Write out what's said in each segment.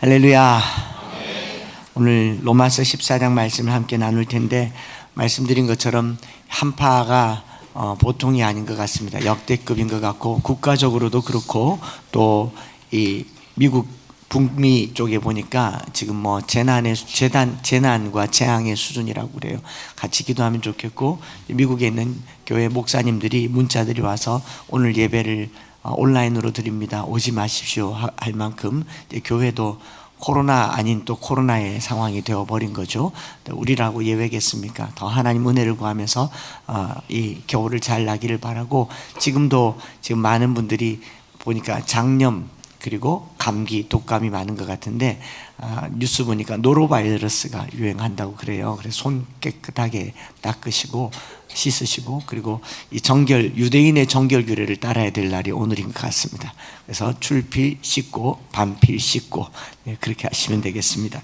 할렐루야. 오늘 로마서 14장 말씀을 함께 나눌 텐데, 말씀드린 것처럼 한파가 보통이 아닌 것 같습니다. 역대급인 것 같고, 국가적으로도 그렇고, 또 이 미국 북미 쪽에 보니까 지금 뭐 재난과 재앙의 수준이라고 그래요. 같이 기도하면 좋겠고, 미국에 있는 교회 목사님들이 문자들이 와서 오늘 예배를 온라인으로 드립니다, 오지 마십시오 할 만큼 교회도 코로나 아닌 또 코로나의 상황이 되어버린 거죠. 우리라고 예외겠습니까? 더 하나님 은혜를 구하면서 이 겨울을 잘 나기를 바라고, 지금 많은 분들이 보니까 장염 그리고 감기, 독감이 많은 것 같은데, 뉴스 보니까 노로바이러스가 유행한다고 그래요. 그래서 손 깨끗하게 닦으시고 씻으시고, 그리고 이 유대인의 정결 규례를 따라야 될 날이 오늘인 것 같습니다. 그래서 출필 씻고 반필 씻고, 그렇게 하시면 되겠습니다.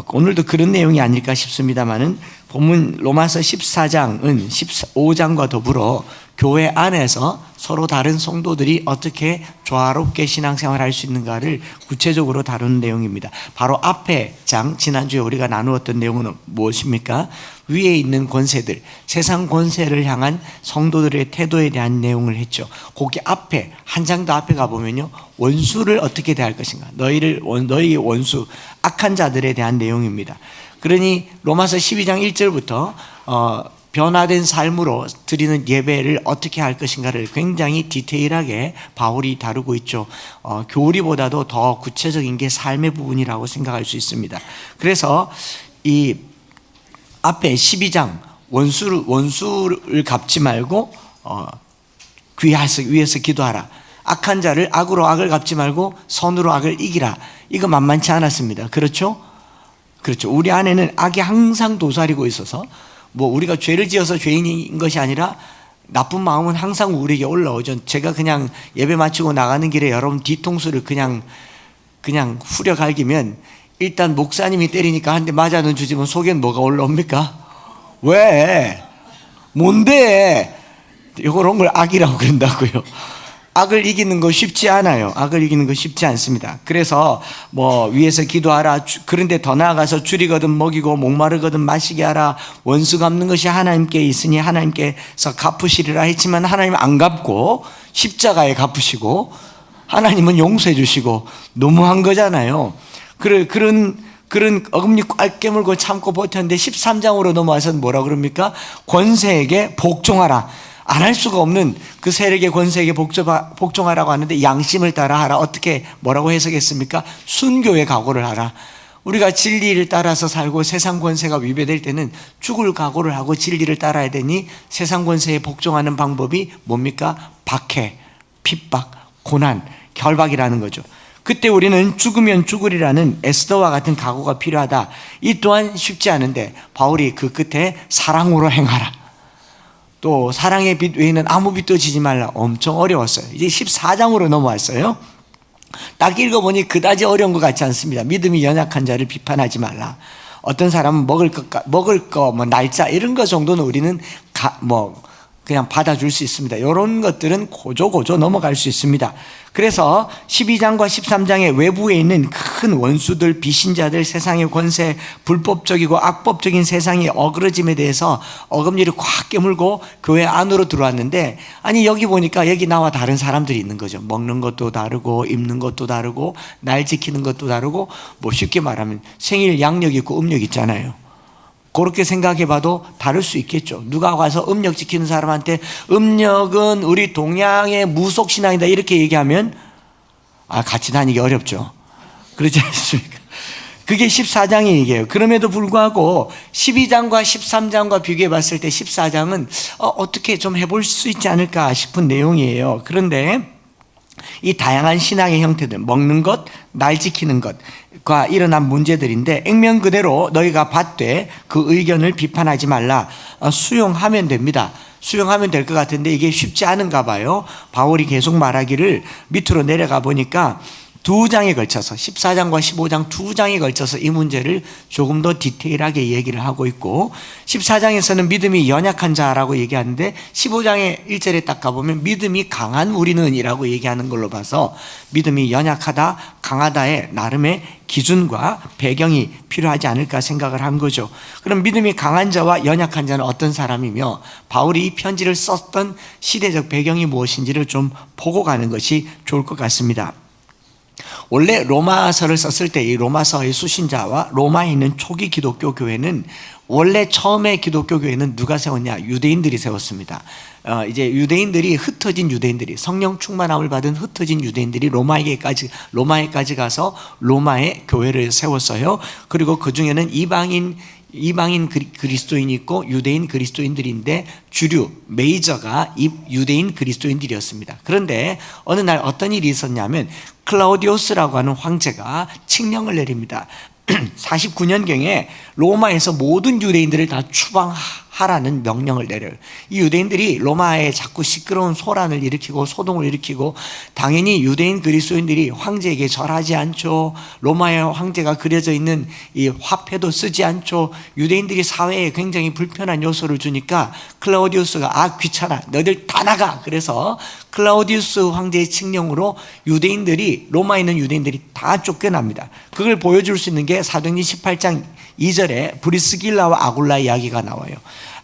오늘도 그런 내용이 아닐까 싶습니다만은, 본문 로마서 14장은 15장과 더불어 교회 안에서 서로 다른 성도들이 어떻게 조화롭게 신앙생활을 할 수 있는가를 구체적으로 다루는 내용입니다. 바로 앞에 장, 지난주에 우리가 나누었던 내용은 무엇입니까? 위에 있는 권세들, 세상 권세를 향한 성도들의 태도에 대한 내용을 했죠. 거기 앞에, 한 장 더 앞에 가보면요, 원수를 어떻게 대할 것인가, 너희의 원수, 악한 자들에 대한 내용입니다. 그러니 로마서 12장 1절부터 변화된 삶으로 드리는 예배를 어떻게 할 것인가를 굉장히 디테일하게 바울이 다루고 있죠. 교리보다도 더 구체적인 게 삶의 부분이라고 생각할 수 있습니다. 그래서 이 앞에 12장 원수를 갚지 말고 위에서 기도하라, 악한 자를 악으로 악을 갚지 말고 선으로 악을 이기라, 이거 만만치 않았습니다. 그렇죠? 우리 안에는 악이 항상 도사리고 있어서, 뭐 우리가 죄를 지어서 죄인인 것이 아니라 나쁜 마음은 항상 우리에게 올라오죠. 제가 그냥 예배 마치고 나가는 길에 여러분 뒤통수를 그냥 후려갈기면, 일단 목사님이 때리니까 한 대 맞아는 주지만 속엔 뭐가 올라옵니까? 왜? 뭔데? 이런 걸 악이라고 그런다고요. 악을 이기는 거 쉽지 않아요. 악을 이기는 거 쉽지 않습니다. 그래서 뭐 위에서 기도하라, 그런데 더 나아가서 줄이거든 먹이고 목마르거든 마시게 하라, 원수 갚는 것이 하나님께 있으니 하나님께서 갚으시리라 했지만 하나님은 안 갚고 십자가에 갚으시고 하나님은 용서해 주시고, 너무한 거잖아요. 그런 어금니 꽉 깨물고 참고 버텼는데 13장으로 넘어와서 뭐라 그럽니까? 권세에게 복종하라. 안 할 수가 없는 그 세력의 권세에게 복종하라고 하는데, 양심을 따라하라. 어떻게 뭐라고 해석했습니까? 순교의 각오를 하라. 우리가 진리를 따라서 살고 세상 권세가 위배될 때는 죽을 각오를 하고 진리를 따라야 되니, 세상 권세에 복종하는 방법이 뭡니까? 박해, 핍박, 고난, 결박이라는 거죠. 그때 우리는 죽으면 죽으리라는 에스더와 같은 각오가 필요하다. 이 또한 쉽지 않은데 바울이 그 끝에 사랑으로 행하라, 또 사랑의 빛 외에는 아무 빛도 지지 말라, 엄청 어려웠어요. 이제 14장으로 넘어왔어요. 딱 읽어보니 그다지 어려운 것 같지 않습니다. 믿음이 연약한 자를 비판하지 말라. 어떤 사람은 먹을 거, 뭐 날짜 이런 거 정도는 우리는 그냥 받아줄 수 있습니다. 이런 것들은 고조 넘어갈 수 있습니다. 그래서 12장과 13장의 외부에 있는 큰 원수들, 비신자들, 세상의 권세, 불법적이고 악법적인 세상의 어그러짐에 대해서 어금니를 꽉 깨물고 교회 안으로 들어왔는데, 아니 여기 보니까 여기 나와 다른 사람들이 있는 거죠. 먹는 것도 다르고 입는 것도 다르고 날 지키는 것도 다르고, 뭐 쉽게 말하면 생일 양력 있고 음력 있잖아요. 그렇게 생각해 봐도 다를 수 있겠죠. 누가 와서 음력 지키는 사람한테 음력은 우리 동양의 무속신앙이다 이렇게 얘기하면 같이 다니기 어렵죠. 그렇지 않습니까? 그게 14장의 얘기예요. 그럼에도 불구하고 12장과 13장과 비교해 봤을 때 14장은 어떻게 좀 해볼 수 있지 않을까 싶은 내용이에요. 그런데 이 다양한 신앙의 형태들, 먹는 것, 날 지키는 것과 일어난 문제들인데, 액면 그대로 너희가 받되 그 의견을 비판하지 말라. 수용하면 됩니다. 수용하면 될 것 같은데 이게 쉽지 않은가 봐요. 바울이 계속 말하기를, 밑으로 내려가 보니까 두 장에 걸쳐서 14장과 15장 두 장에 걸쳐서 이 문제를 조금 더 디테일하게 얘기를 하고 있고, 14장에서는 믿음이 연약한 자라고 얘기하는데 15장의 1절에 딱 가보면 믿음이 강한 우리는 이라고 얘기하는 걸로 봐서 믿음이 연약하다 강하다의 나름의 기준과 배경이 필요하지 않을까 생각을 한 거죠. 그럼 믿음이 강한 자와 연약한 자는 어떤 사람이며 바울이 이 편지를 썼던 시대적 배경이 무엇인지를 좀 보고 가는 것이 좋을 것 같습니다. 원래 로마서를 썼을 때 이 로마서의 수신자와 로마에 있는 초기 기독교 교회는, 원래 처음에 기독교 교회는 누가 세웠냐? 유대인들이 세웠습니다. 이제 유대인들이, 흩어진 유대인들이, 성령 충만함을 받은 흩어진 유대인들이 로마에까지 가서 로마의 교회를 세웠어요. 그리고 그 중에는 이방인 그리스도인이 있고 유대인 그리스도인들인데 주류 메이저가 유대인 그리스도인들이었습니다. 그런데 어느 날 어떤 일이 있었냐면 클라우디우스라고 하는 황제가 칙령을 내립니다. 49년경에 로마에서 모든 유대인들을 다 추방하라는 명령을 내려요. 이 유대인들이 로마에 자꾸 시끄러운 소란을 일으키고 소동을 일으키고, 당연히 유대인 그리스도인들이 황제에게 절하지 않죠. 로마의 황제가 그려져 있는 이 화폐도 쓰지 않죠. 유대인들이 사회에 굉장히 불편한 요소를 주니까 클라우디우스가 귀찮아, 너희들 다 나가. 그래서 클라우디우스 황제의 칙령으로 유대인들이, 로마에 있는 유대인들이 다 쫓겨납니다. 그걸 보여줄 수 있는 게 사도행전 18장 2절에 브리스길라와 아굴라 이야기가 나와요.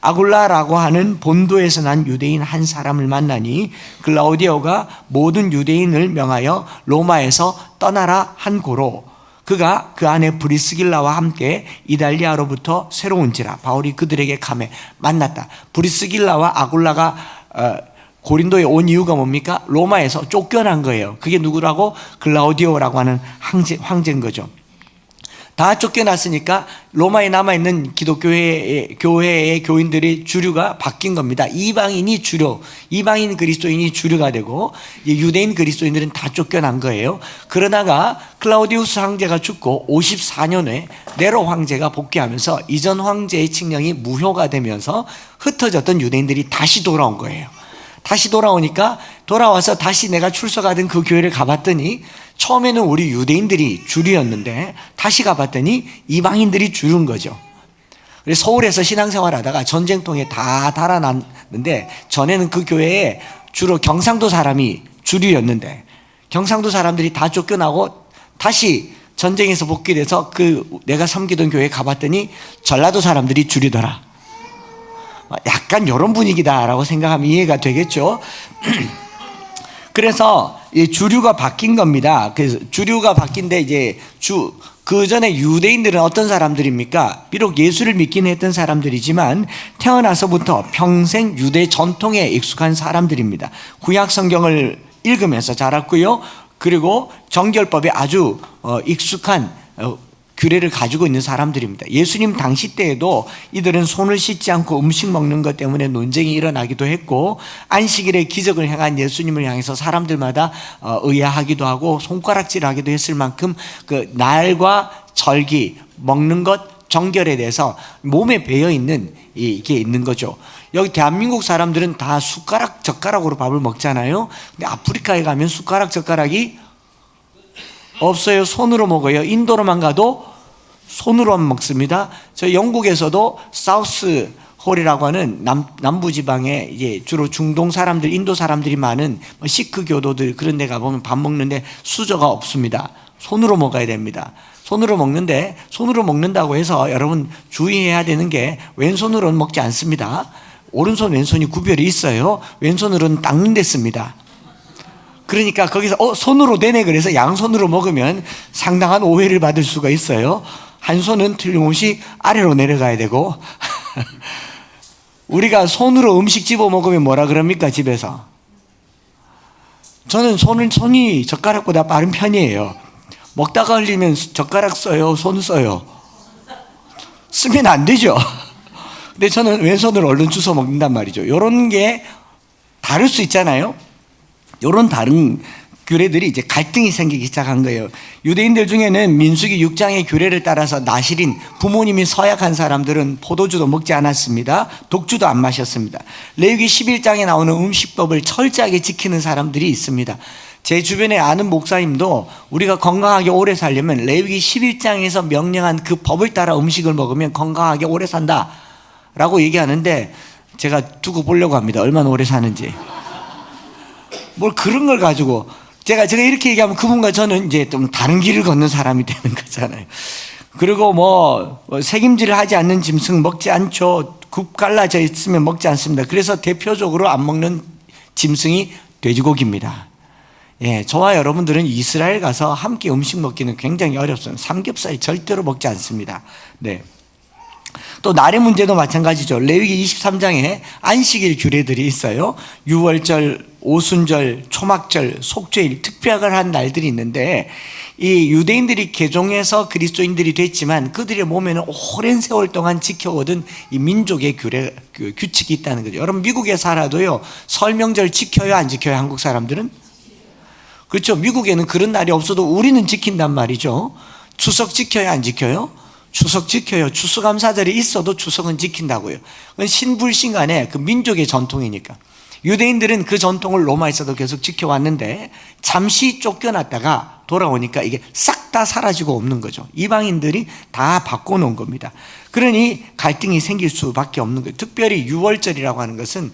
아굴라라고 하는 본도에서 난 유대인 한 사람을 만나니 클라우디오가 모든 유대인을 명하여 로마에서 떠나라 한 고로 그가 그 안에 브리스길라와 함께 이달리아로부터 새로운지라. 바울이 그들에게 감에 만났다. 브리스길라와 아굴라가 고린도에 온 이유가 뭡니까? 로마에서 쫓겨난 거예요. 그게 누구라고? 클라우디오라고 하는 황제인 거죠. 다 쫓겨났으니까 로마에 남아있는 기독교회의 교인들의 주류가 바뀐 겁니다. 이방인이 주류, 이방인 그리스도인이 주류가 되고 유대인 그리스도인들은 다 쫓겨난 거예요. 그러다가 클라우디우스 황제가 죽고 54년에 네로 황제가 복귀하면서 이전 황제의 칙령이 무효가 되면서 흩어졌던 유대인들이 다시 돌아온 거예요. 다시 돌아오니까, 돌아와서 다시 내가 출석하던 그 교회를 가봤더니 처음에는 우리 유대인들이 주류였는데 다시 가봤더니 이방인들이 주류인 거죠. 그래서 서울에서 신앙생활 하다가 전쟁통에 다 달아났는데, 전에는 그 교회에 주로 경상도 사람이 주류였는데 경상도 사람들이 다 쫓겨나고 다시 전쟁에서 복귀돼서 내가 섬기던 교회에 가봤더니 전라도 사람들이 주류더라. 약간 이런 분위기다라고 생각하면 이해가 되겠죠. 그래서 주류가 바뀐 겁니다. 그래서 주류가 바뀐데 이제 그 전에 유대인들은 어떤 사람들입니까? 비록 예수를 믿긴 했던 사람들이지만 태어나서부터 평생 유대 전통에 익숙한 사람들입니다. 구약 성경을 읽으면서 자랐고요. 그리고 정결법에 아주 익숙한 규례를 가지고 있는 사람들입니다. 예수님 당시 때에도 이들은 손을 씻지 않고 음식 먹는 것 때문에 논쟁이 일어나기도 했고, 안식일에 기적을 행한 예수님을 향해서 사람들마다 의아하기도 하고 손가락질하기도 했을 만큼 그 날과 절기, 먹는 것, 정결에 대해서 몸에 배어 있는 이게 있는 거죠. 여기 대한민국 사람들은 다 숟가락, 젓가락으로 밥을 먹잖아요. 근데 아프리카에 가면 숟가락, 젓가락이 없어요. 손으로 먹어요. 인도로만 가도 손으로만 먹습니다. 저 영국에서도 사우스 홀이라고 하는 남부 지방에 이제 주로 중동 사람들, 인도 사람들이 많은 시크 교도들 그런 데 가보면 밥 먹는데 수저가 없습니다. 손으로 먹어야 됩니다. 손으로 먹는데, 손으로 먹는다고 해서 여러분 주의해야 되는 게 왼손으로는 먹지 않습니다. 오른손 왼손이 구별이 있어요. 왼손으로는 닦는 데 씁니다. 그러니까 거기서 손으로 되네 그래서 양손으로 먹으면 상당한 오해를 받을 수가 있어요. 한 손은 틀림없이 아래로 내려가야 되고 우리가 손으로 음식 집어 먹으면 뭐라 그럽니까? 집에서 저는 손이 젓가락보다 빠른 편이에요. 먹다가 흘리면 젓가락 써요? 손 써요? 쓰면 안 되죠. 근데 저는 왼손으로 얼른 주워 먹는단 말이죠. 이런 게 다를 수 있잖아요. 이런 다른 규례들이 이제 갈등이 생기기 시작한 거예요. 유대인들 중에는 민수기 6장의 규례를 따라서 나실인 부모님이 서약한 사람들은 포도주도 먹지 않았습니다. 독주도 안 마셨습니다. 레위기 11장에 나오는 음식법을 철저하게 지키는 사람들이 있습니다. 제 주변에 아는 목사님도 우리가 건강하게 오래 살려면 레위기 11장에서 명령한 그 법을 따라 음식을 먹으면 건강하게 오래 산다 라고 얘기하는데, 제가 두고 보려고 합니다. 얼마나 오래 사는지. 뭘 그런 걸 가지고 제가 이렇게 얘기하면 그분과 저는 이제 좀 다른 길을 걷는 사람이 되는 거잖아요. 그리고 뭐 새김질을 하지 않는 짐승 먹지 않죠. 굽 갈라져 있으면 먹지 않습니다. 그래서 대표적으로 안 먹는 짐승이 돼지고기입니다. 예, 저와 여러분들은 이스라엘 가서 함께 음식 먹기는 굉장히 어렵습니다. 삼겹살 절대로 먹지 않습니다. 네. 또 날의 문제도 마찬가지죠. 레위기 23장에 안식일 규례들이 있어요. 유월절, 오순절, 초막절, 속죄일, 특별한 날들이 있는데, 이 유대인들이 개종해서 그리스도인들이 됐지만 그들의 몸에는 오랜 세월 동안 지켜오던 이 민족의 규칙이 있다는 거죠. 여러분, 미국에 살아도요, 설 명절 지켜요, 안 지켜요? 한국 사람들은? 그렇죠. 미국에는 그런 날이 없어도 우리는 지킨단 말이죠. 추석 지켜요, 안 지켜요? 추석 지켜요. 추수감사절이 있어도 추석은 지킨다고요. 그건 신불신 간에 그 민족의 전통이니까. 유대인들은 그 전통을 로마에서도 계속 지켜왔는데, 잠시 쫓겨났다가 돌아오니까 이게 싹 다 사라지고 없는 거죠. 이방인들이 다 바꿔놓은 겁니다. 그러니 갈등이 생길 수밖에 없는 거예요. 특별히 유월절이라고 하는 것은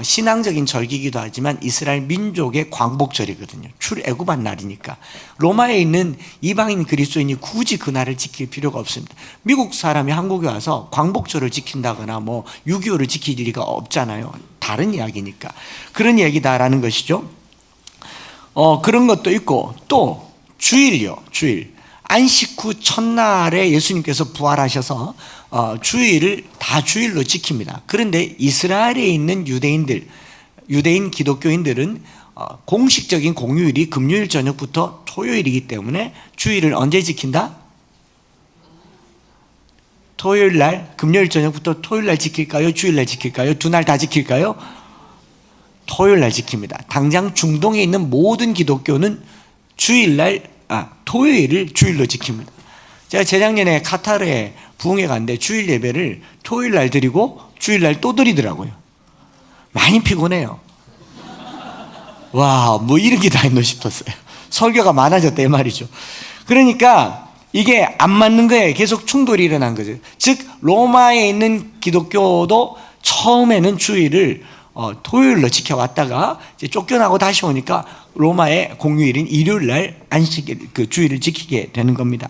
신앙적인 절기이기도 하지만 이스라엘 민족의 광복절이거든요. 출애굽한 날이니까. 로마에 있는 이방인 그리스도인이 굳이 그 날을 지킬 필요가 없습니다. 미국 사람이 한국에 와서 광복절을 지킨다거나 뭐 6.25를 지킬 리가 없잖아요. 다른 이야기니까. 그런 얘기다라는 것이죠. 그런 것도 있고, 또 주일이요. 주일. 안식 후 첫날에 예수님께서 부활하셔서 주일을 다 주일로 지킵니다. 그런데 이스라엘에 있는 유대인 기독교인들은 공식적인 공휴일이 금요일 저녁부터 토요일이기 때문에 주일을 언제 지킨다? 토요일 날, 금요일 저녁부터 토요일 날 지킬까요? 주일 날 지킬까요? 두 날 다 지킬까요? 토요일 날 지킵니다. 당장 중동에 있는 모든 기독교는 토요일을 주일로 지킵니다. 제가 재작년에 카타르에 부흥회 갔는데 주일 예배를 토요일 날 드리고 주일 날 또 드리더라고요. 많이 피곤해요. 와, 뭐 이런 게 다 있노 싶었어요. 설교가 많아졌다 이 말이죠. 그러니까 이게 안 맞는 거예요. 계속 충돌이 일어난 거죠. 즉 로마에 있는 기독교도 처음에는 주일을 토요일로 지켜왔다가 이제 쫓겨나고 다시 오니까 로마의 공휴일인 일요일 날 안식일 그 주일을 지키게 되는 겁니다.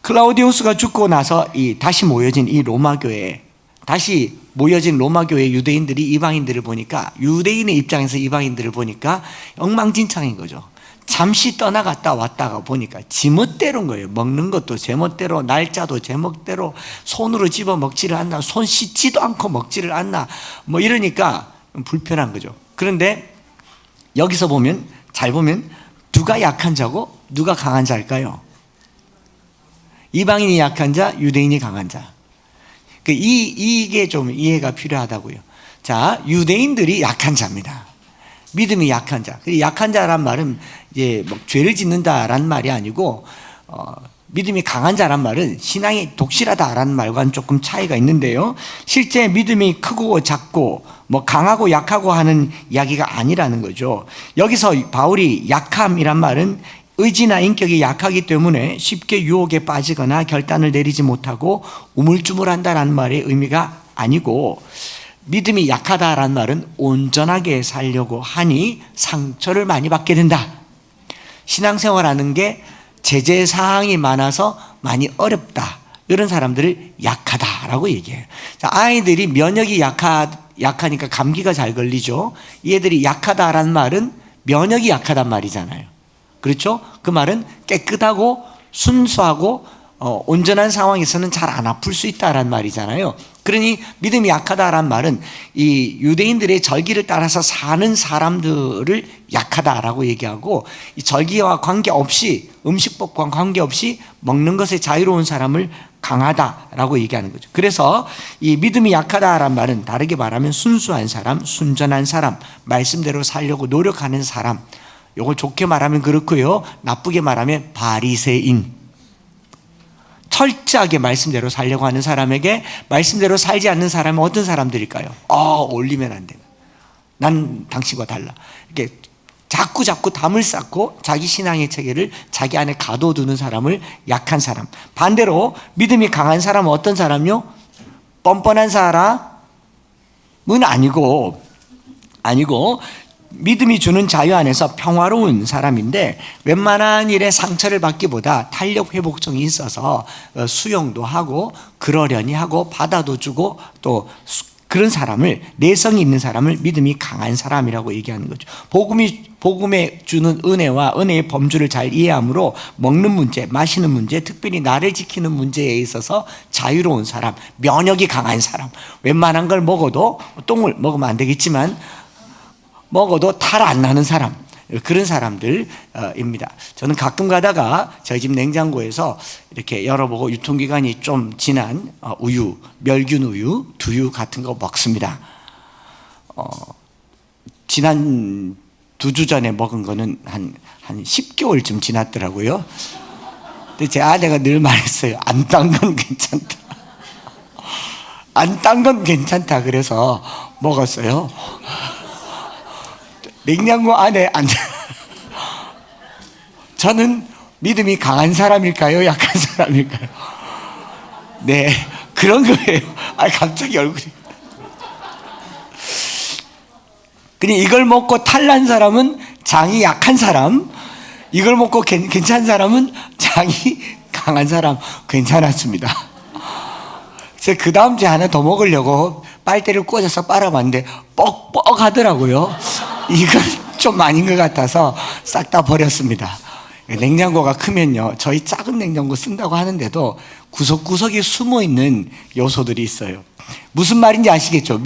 클라우디우스가 죽고 나서 다시 모여진 이 로마 교회에, 다시 모여진 로마 교회 유대인들이 이방인들을 보니까, 유대인의 입장에서 이방인들을 보니까 엉망진창인 거죠. 잠시 떠나갔다 왔다가 보니까 지멋대로인 거예요. 먹는 것도 제멋대로, 날짜도 제멋대로, 손으로 집어 먹지를 않나, 손 씻지도 않고 먹지를 않나, 뭐 이러니까 불편한 거죠. 그런데 여기서 보면, 잘 보면 누가 약한 자고 누가 강한 자일까요? 이방인이 약한 자, 유대인이 강한 자. 이게 좀 이해가 필요하다고요. 자, 유대인들이 약한 자입니다. 믿음이 약한 자. 약한 자란 말은 이제 뭐 죄를 짓는다라는 말이 아니고, 믿음이 강한 자란 말은 신앙이 독실하다라는 말과는 조금 차이가 있는데요. 실제 믿음이 크고 작고 뭐 강하고 약하고 하는 이야기가 아니라는 거죠. 여기서 바울이 약함이란 말은 의지나 인격이 약하기 때문에 쉽게 유혹에 빠지거나 결단을 내리지 못하고 우물쭈물한다라는 말의 의미가 아니고, 믿음이 약하다라는 말은 온전하게 살려고 하니 상처를 많이 받게 된다. 신앙생활하는 게 제재사항이 많아서 많이 어렵다. 이런 사람들을 약하다라고 얘기해요. 자, 아이들이 면역이 약하니까 감기가 잘 걸리죠. 얘들이 약하다라는 말은 면역이 약하단 말이잖아요. 그렇죠? 그 말은 깨끗하고 순수하고 온전한 상황에서는 잘 안 아플 수 있다라는 말이잖아요. 그러니 믿음이 약하다라는 말은 이 유대인들의 절기를 따라서 사는 사람들을 약하다라고 얘기하고, 이 절기와 관계없이, 음식법과 관계없이 먹는 것에 자유로운 사람을 강하다라고 얘기하는 거죠. 그래서 이 믿음이 약하다라는 말은 다르게 말하면 순수한 사람, 순전한 사람, 말씀대로 살려고 노력하는 사람, 이걸 좋게 말하면 그렇고요, 나쁘게 말하면 바리새인, 철저하게 말씀대로 살려고 하는 사람에게 말씀대로 살지 않는 사람은 어떤 사람들일까요? 어울리면 안 돼. 난 당신과 달라. 이렇게 자꾸 담을 쌓고 자기 신앙의 체계를 자기 안에 가둬두는 사람을 약한 사람. 반대로 믿음이 강한 사람은 어떤 사람요? 뻔뻔한 사람은 아니고 믿음이 주는 자유 안에서 평화로운 사람인데 웬만한 일에 상처를 받기보다 탄력 회복성이 있어서 수용도 하고 그러려니 하고 받아도 주고 또 그런 사람을, 내성이 있는 사람을 믿음이 강한 사람이라고 얘기하는 거죠. 복음에 주는 은혜와 은혜의 범주를 잘 이해함으로 먹는 문제, 마시는 문제, 특별히 나를 지키는 문제에 있어서 자유로운 사람, 면역이 강한 사람. 웬만한 걸 먹어도, 똥을 먹으면 안 되겠지만 먹어도 탈 안 나는 사람, 그런 사람들입니다. 저는 가끔 가다가 저희 집 냉장고에서 이렇게 열어보고 유통기간이 좀 지난 우유, 멸균 우유, 두유 같은 거 먹습니다. 지난 2주 전에 먹은 거는 한 10개월쯤 지났더라고요. 근데 제 아내가 늘 말했어요. 안 딴 건 괜찮다. 안 딴 건 괜찮다. 그래서 먹었어요. 냉장고 안에 저는 믿음이 강한 사람일까요? 약한 사람일까요? 네, 그런 거예요. 갑자기 얼굴이. 그냥 이걸 먹고 탈난 사람은 장이 약한 사람, 이걸 먹고 괜찮은 사람은 장이 강한 사람. 괜찮았습니다. 그래서 그 다음 주에 하나 더 먹으려고 빨대를 꽂아서 빨아봤는데 뻑뻑 하더라고요. 이건 좀 아닌 것 같아서 싹 다 버렸습니다. 냉장고가 크면요, 저희 작은 냉장고 쓴다고 하는데도 구석구석에 숨어있는 요소들이 있어요. 무슨 말인지 아시겠죠?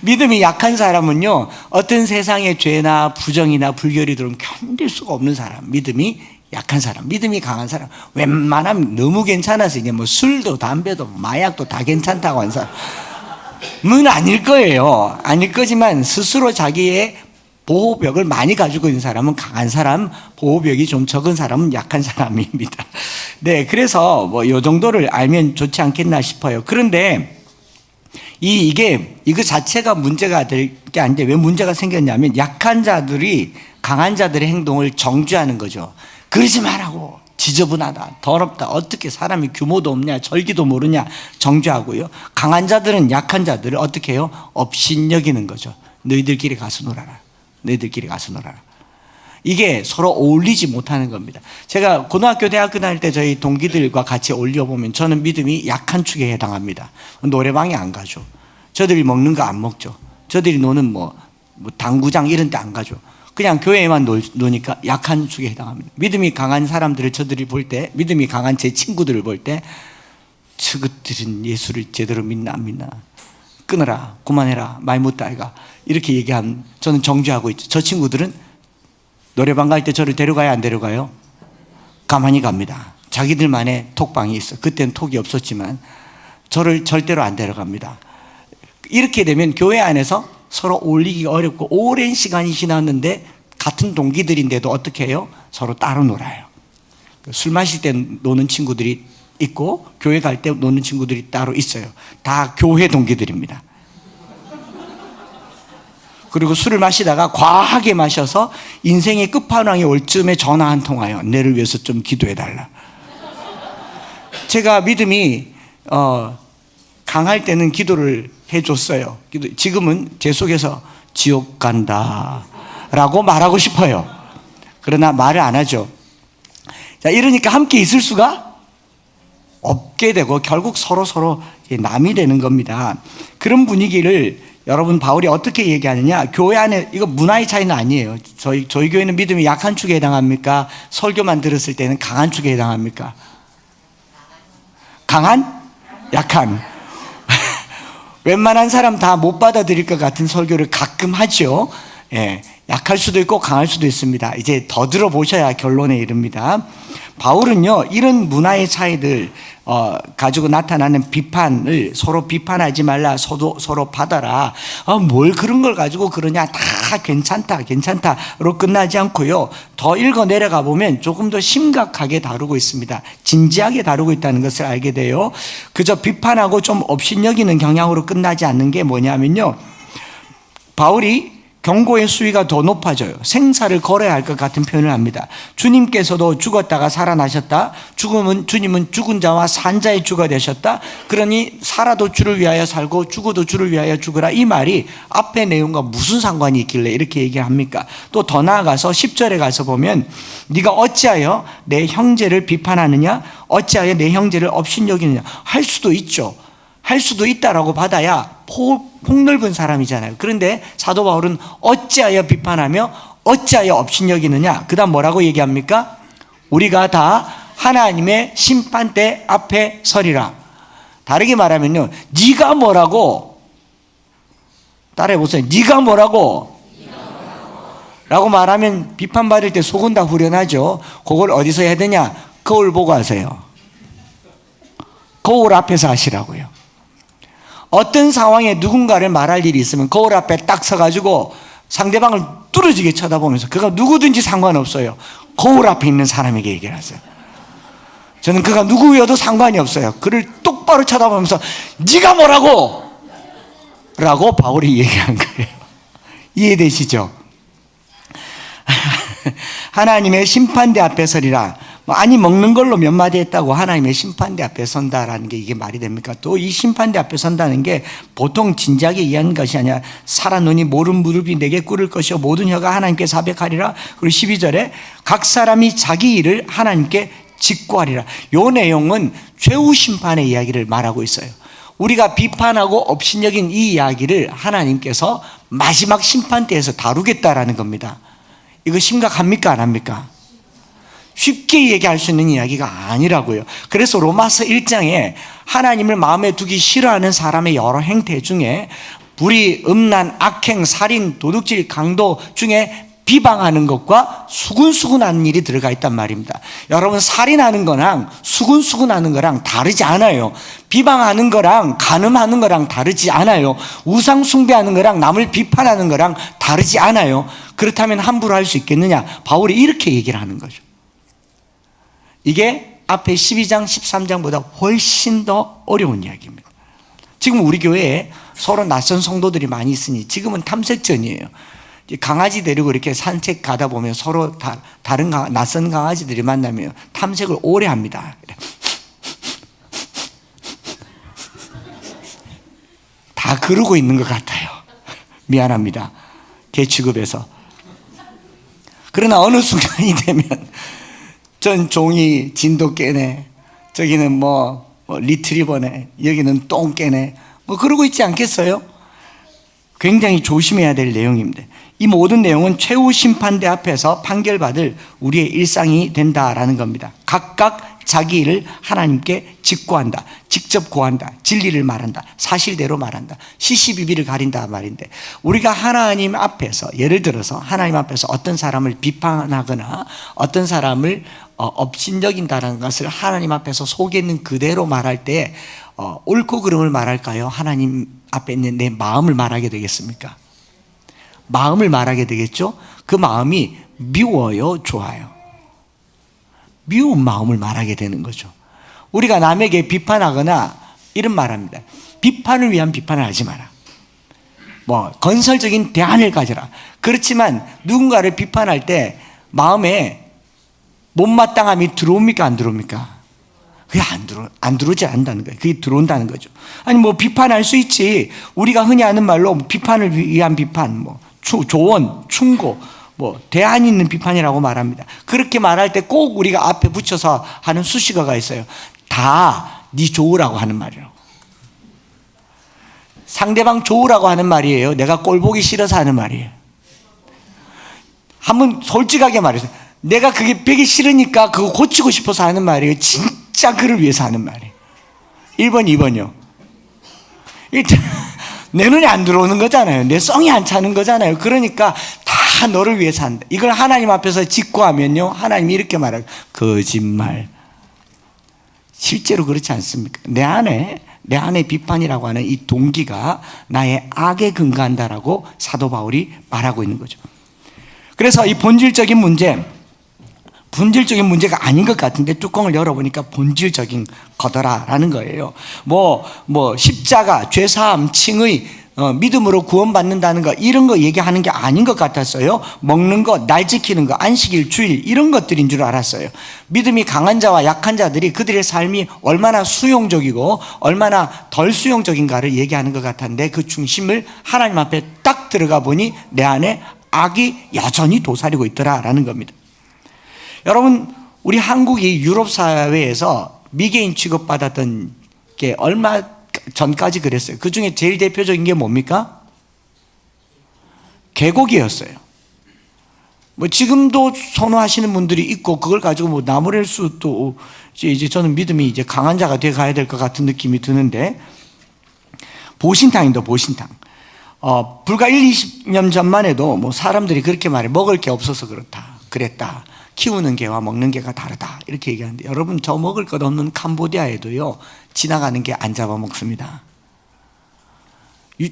믿음이 약한 사람은요, 어떤 세상의 죄나 부정이나 불결이 들어오면 견딜 수가 없는 사람. 믿음이 약한 사람. 믿음이 강한 사람, 웬만하면 너무 괜찮아서 이제 뭐 술도 담배도 마약도 다 괜찮다고 하는 사람 는 아닐 거예요. 아닐 거지만 스스로 자기의 보호벽을 많이 가지고 있는 사람은 강한 사람, 보호벽이 좀 적은 사람은 약한 사람입니다. 네, 그래서 뭐 요 정도를 알면 좋지 않겠나 싶어요. 그런데 이거 자체가 문제가 될 게 아닌데 왜 문제가 생겼냐면 약한 자들이 강한 자들의 행동을 정죄하는 거죠. 그러지 말라고. 지저분하다, 더럽다, 어떻게 사람이 규모도 없냐, 절기도 모르냐 정죄하고요. 강한 자들은 약한 자들을 어떻게 해요? 업신여기는 거죠. 너희들끼리 가서 놀아라. 너희들끼리 가서 놀아라. 이게 서로 어울리지 못하는 겁니다. 제가 고등학교, 대학교 다닐 때 저희 동기들과 같이 어울려보면 저는 믿음이 약한 축에 해당합니다. 노래방에 안 가죠. 저들이 먹는 거 안 먹죠. 저들이 노는 뭐 당구장 이런 데 안 가죠. 그냥 교회에만 노니까 약한 축에 해당합니다. 믿음이 강한 사람들을 저들이 볼 때, 믿음이 강한 제 친구들을 볼 때, 저것들은 예수를 제대로 믿나 안 믿나, 끊어라, 그만해라, 많이 못다 아이가, 이렇게 얘기하면 저는 정죄하고 있죠. 저 친구들은 노래방 갈 때 저를 데려가야 안 데려가요? 가만히 갑니다. 자기들만의 톡방이 있어. 그때는 톡이 없었지만 저를 절대로 안 데려갑니다. 이렇게 되면 교회 안에서 서로 어울리기가 어렵고, 오랜 시간이 지났는데 같은 동기들인데도 어떻게 해요? 서로 따로 놀아요. 술 마실 때 노는 친구들이 있고 교회 갈 때 노는 친구들이 따로 있어요. 다 교회 동기들입니다. 그리고 술을 마시다가 과하게 마셔서 인생의 끝판왕에 올 쯤에 전화 한 통 와요. 내를 위해서 좀 기도해달라. 제가 믿음이 강할 때는 기도를 해줬어요. 지금은 제 속에서 지옥 간다 라고 말하고 싶어요. 그러나 말을 안 하죠. 자, 이러니까 함께 있을 수가 없게 되고 결국 서로 남이 되는 겁니다. 그런 분위기를 여러분 바울이 어떻게 얘기하느냐, 교회 안에, 이거 문화의 차이는 아니에요. 저희 교회는 믿음이 약한 축에 해당합니까? 설교만 들었을 때는 강한 축에 해당합니까? 강한? 약한. 웬만한 사람 다 못 받아들일 것 같은 설교를 가끔 하죠. 예, 약할 수도 있고 강할 수도 있습니다. 이제 더 들어보셔야 결론에 이릅니다. 바울은요, 이런 문화의 차이들 가지고 나타나는 비판을 서로 비판하지 말라, 서로 받아라. 뭘 그런 걸 가지고 그러냐, 다 괜찮다로 끝나지 않고요, 더 읽어 내려가 보면 조금 더 심각하게 다루고 있습니다. 진지하게 다루고 있다는 것을 알게 돼요. 그저 비판하고 좀 업신여기는 경향으로 끝나지 않는 게 뭐냐면요, 바울이 경고의 수위가 더 높아져요. 생사를 걸어야 할 것 같은 표현을 합니다. 주님께서도 죽었다가 살아나셨다. 주님은 죽은 자와 산 자의 주가 되셨다. 그러니 살아도 주를 위하여 살고 죽어도 주를 위하여 죽으라. 이 말이 앞의 내용과 무슨 상관이 있길래 이렇게 얘기합니까? 또 더 나아가서 10절에 가서 보면 네가 어찌하여 내 형제를 비판하느냐? 어찌하여 내 형제를 업신여기느냐? 할 수도 있죠. 할 수도 있다라고 받아야 폭넓은 사람이잖아요. 그런데 사도 바울은 어찌하여 비판하며 어찌하여 업신여기느냐? 그 다음 뭐라고 얘기합니까? 우리가 다 하나님의 심판대 앞에 서리라. 다르게 말하면요, 네가 뭐라고? 따라해보세요. 네가 뭐라고? 라고 말하면 비판받을 때 속은 다 후련하죠. 그걸 어디서 해야 되냐? 거울 보고 하세요. 거울 앞에서 하시라고요. 어떤 상황에 누군가를 말할 일이 있으면 거울 앞에 딱 서가지고 상대방을 뚫어지게 쳐다보면서, 그가 누구든지 상관없어요, 거울 앞에 있는 사람에게 얘기를 하세요. 저는 그가 누구여도 상관이 없어요. 그를 똑바로 쳐다보면서 네가 뭐라고? 라고 바울이 얘기한 거예요. 이해되시죠? 하나님의 심판대 앞에 서리라. 아니 먹는 걸로 몇 마디 했다고 하나님의 심판대 앞에 선다라는 게 이게 말이 됩니까? 또 이 심판대 앞에 선다는 게 보통 진지하게 이해하는 것이 아니라 살았노니 모든 무릎이 내게 꿇을 것이요 모든 혀가 하나님께 사백하리라. 그리고 12절에 각 사람이 자기 일을 하나님께 직고하리라. 이 내용은 최후 심판의 이야기를 말하고 있어요. 우리가 비판하고 업신여긴 이 이야기를 하나님께서 마지막 심판대에서 다루겠다라는 겁니다. 이거 심각합니까? 안 합니까? 쉽게 얘기할 수 있는 이야기가 아니라고요. 그래서 로마서 1장에 하나님을 마음에 두기 싫어하는 사람의 여러 행태 중에 불의, 음란, 악행, 살인, 도둑질, 강도 중에 비방하는 것과 수군수군하는 일이 들어가 있단 말입니다. 여러분, 살인하는 거랑 수군수군하는 거랑 다르지 않아요. 비방하는 거랑 간음하는 거랑 다르지 않아요. 우상 숭배하는 거랑 남을 비판하는 거랑 다르지 않아요. 그렇다면 함부로 할 수 있겠느냐? 바울이 이렇게 얘기를 하는 거죠. 이게 앞에 12장, 13장보다 훨씬 더 어려운 이야기입니다. 지금 우리 교회에 서로 낯선 성도들이 많이 있으니 지금은 탐색전이에요. 강아지 데리고 이렇게 산책 가다 보면 서로 다른 낯선 강아지들이 만나면 탐색을 오래 합니다. 다 그러고 있는 것 같아요. 미안합니다. 개 취급해서. 그러나 어느 순간이 되면 전 종이 진도 깨네, 저기는 뭐 리트리버네, 여기는 똥 깨네, 뭐 그러고 있지 않겠어요? 굉장히 조심해야 될 내용입니다. 이 모든 내용은 최후 심판대 앞에서 판결받을 우리의 일상이 된다라는 겁니다. 각각 자기 일을 하나님께 직고한다, 직접 고한다, 진리를 말한다, 사실대로 말한다, 시시비비를 가린다 말인데, 우리가 하나님 앞에서, 예를 들어서 하나님 앞에서 어떤 사람을 비판하거나 어떤 사람을 업신여긴다는 것을 하나님 앞에서 속에 있는 그대로 말할 때 옳고 그름을 말할까요? 하나님 앞에 있는 내 마음을 말하게 되겠습니까? 마음을 말하게 되겠죠? 그 마음이 미워요, 좋아요? 미운 마음을 말하게 되는 거죠. 우리가 남에게 비판하거나 이런 말합니다. 비판을 위한 비판을 하지 마라. 뭐 건설적인 대안을 가져라. 그렇지만 누군가를 비판할 때 마음에 못마땅함이 들어옵니까? 안 들어옵니까? 그게 안 들어오지 않는다는 거예요. 그게 들어온다는 거죠. 아니 뭐 비판할 수 있지. 우리가 흔히 하는 말로 비판을 위한 비판, 뭐 조언, 충고, 뭐 대안 있는 비판이라고 말합니다. 그렇게 말할 때 꼭 우리가 앞에 붙여서 하는 수식어가 있어요. 다 네 좋으라고 하는 말이라고. 상대방 좋으라고 하는 말이에요. 내가 꼴 보기 싫어서 하는 말이에요. 한번 솔직하게 말해서 내가 그게 보기 싫으니까 그거 고치고 싶어서 하는 말이에요. 진짜 그를 위해서 하는 말이에요. 1번, 2번이요. 내 눈에 안 들어오는 거잖아요. 내 성이 안 차는 거잖아요. 그러니까 다 너를 위해서 한다. 이걸 하나님 앞에서 직고하면요, 하나님이 이렇게 말해요. 거짓말. 실제로 그렇지 않습니까? 내 안에 비판이라고 하는 이 동기가 나의 악에 근거한다라고 사도 바울이 말하고 있는 거죠. 그래서 이 본질적인 문제가 아닌 것 같은데 뚜껑을 열어보니까 본질적인 거더라라는 거예요. 뭐 십자가, 죄사함, 칭의, 믿음으로 구원받는다는 거 이런 거 얘기하는 게 아닌 것 같았어요. 먹는 거, 날 지키는 거, 안식일, 주일 이런 것들인 줄 알았어요. 믿음이 강한 자와 약한 자들이 그들의 삶이 얼마나 수용적이고 얼마나 덜 수용적인가를 얘기하는 것 같았는데 그 중심을 하나님 앞에 딱 들어가 보니 내 안에 악이 여전히 도사리고 있더라라는 겁니다. 여러분, 우리 한국이 유럽 사회에서 미개인 취급받았던 게 얼마 전까지 그랬어요. 그 중에 제일 대표적인 게 뭡니까? 개고기였어요. 뭐 지금도 선호하시는 분들이 있고 그걸 가지고 뭐 나무랄 수도 이제 저는 믿음이 이제 강한 자가 돼 가야 될 것 같은 느낌이 드는데 보신탕입니다. 보신탕. 불과 20년 전만 해도 뭐 사람들이 그렇게 말해 먹을 게 없어서 그랬다. 키우는 개와 먹는 개가 다르다 이렇게 얘기하는데 여러분 저 먹을 것 없는 캄보디아에도요 지나가는 개 안 잡아먹습니다.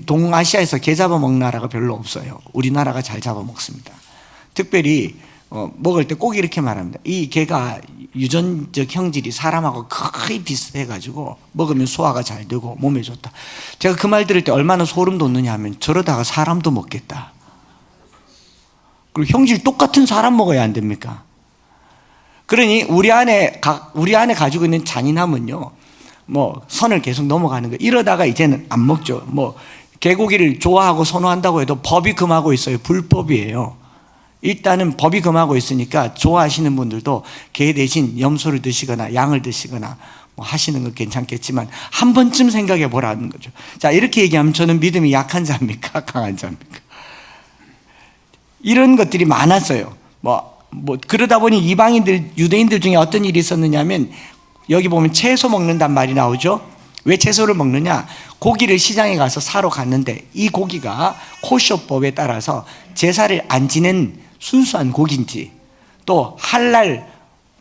동아시아에서 개 잡아먹는 나라가 별로 없어요. 우리나라가 잘 잡아먹습니다. 특별히 먹을 때 꼭 이렇게 말합니다. 이 개가 유전적 형질이 사람하고 거의 비슷해가지고 먹으면 소화가 잘 되고 몸에 좋다. 제가 그 말 들을 때 얼마나 소름 돋느냐 하면 저러다가 사람도 먹겠다. 그리고 형질 똑같은 사람 먹어야 안 됩니까? 그러니 우리 안에 가지고 있는 잔인함은요, 뭐 선을 계속 넘어가는 거. 이러다가 이제는 안 먹죠. 뭐 개고기를 좋아하고 선호한다고 해도 법이 금하고 있어요. 불법이에요. 일단은 법이 금하고 있으니까 좋아하시는 분들도 개 대신 염소를 드시거나 양을 드시거나 뭐 하시는 건 괜찮겠지만 한 번쯤 생각해 보라는 거죠. 자, 이렇게 얘기하면 저는 믿음이 약한 자입니까? 강한 자입니까? 이런 것들이 많았어요. 그러다 보니 이방인들, 유대인들 중에 어떤 일이 있었느냐면 여기 보면 채소 먹는단 말이 나오죠. 왜 채소를 먹느냐? 고기를 시장에 가서 사러 갔는데 이 고기가 코셔법에 따라서 제사를 안 지낸 순수한 고기인지 또 할랄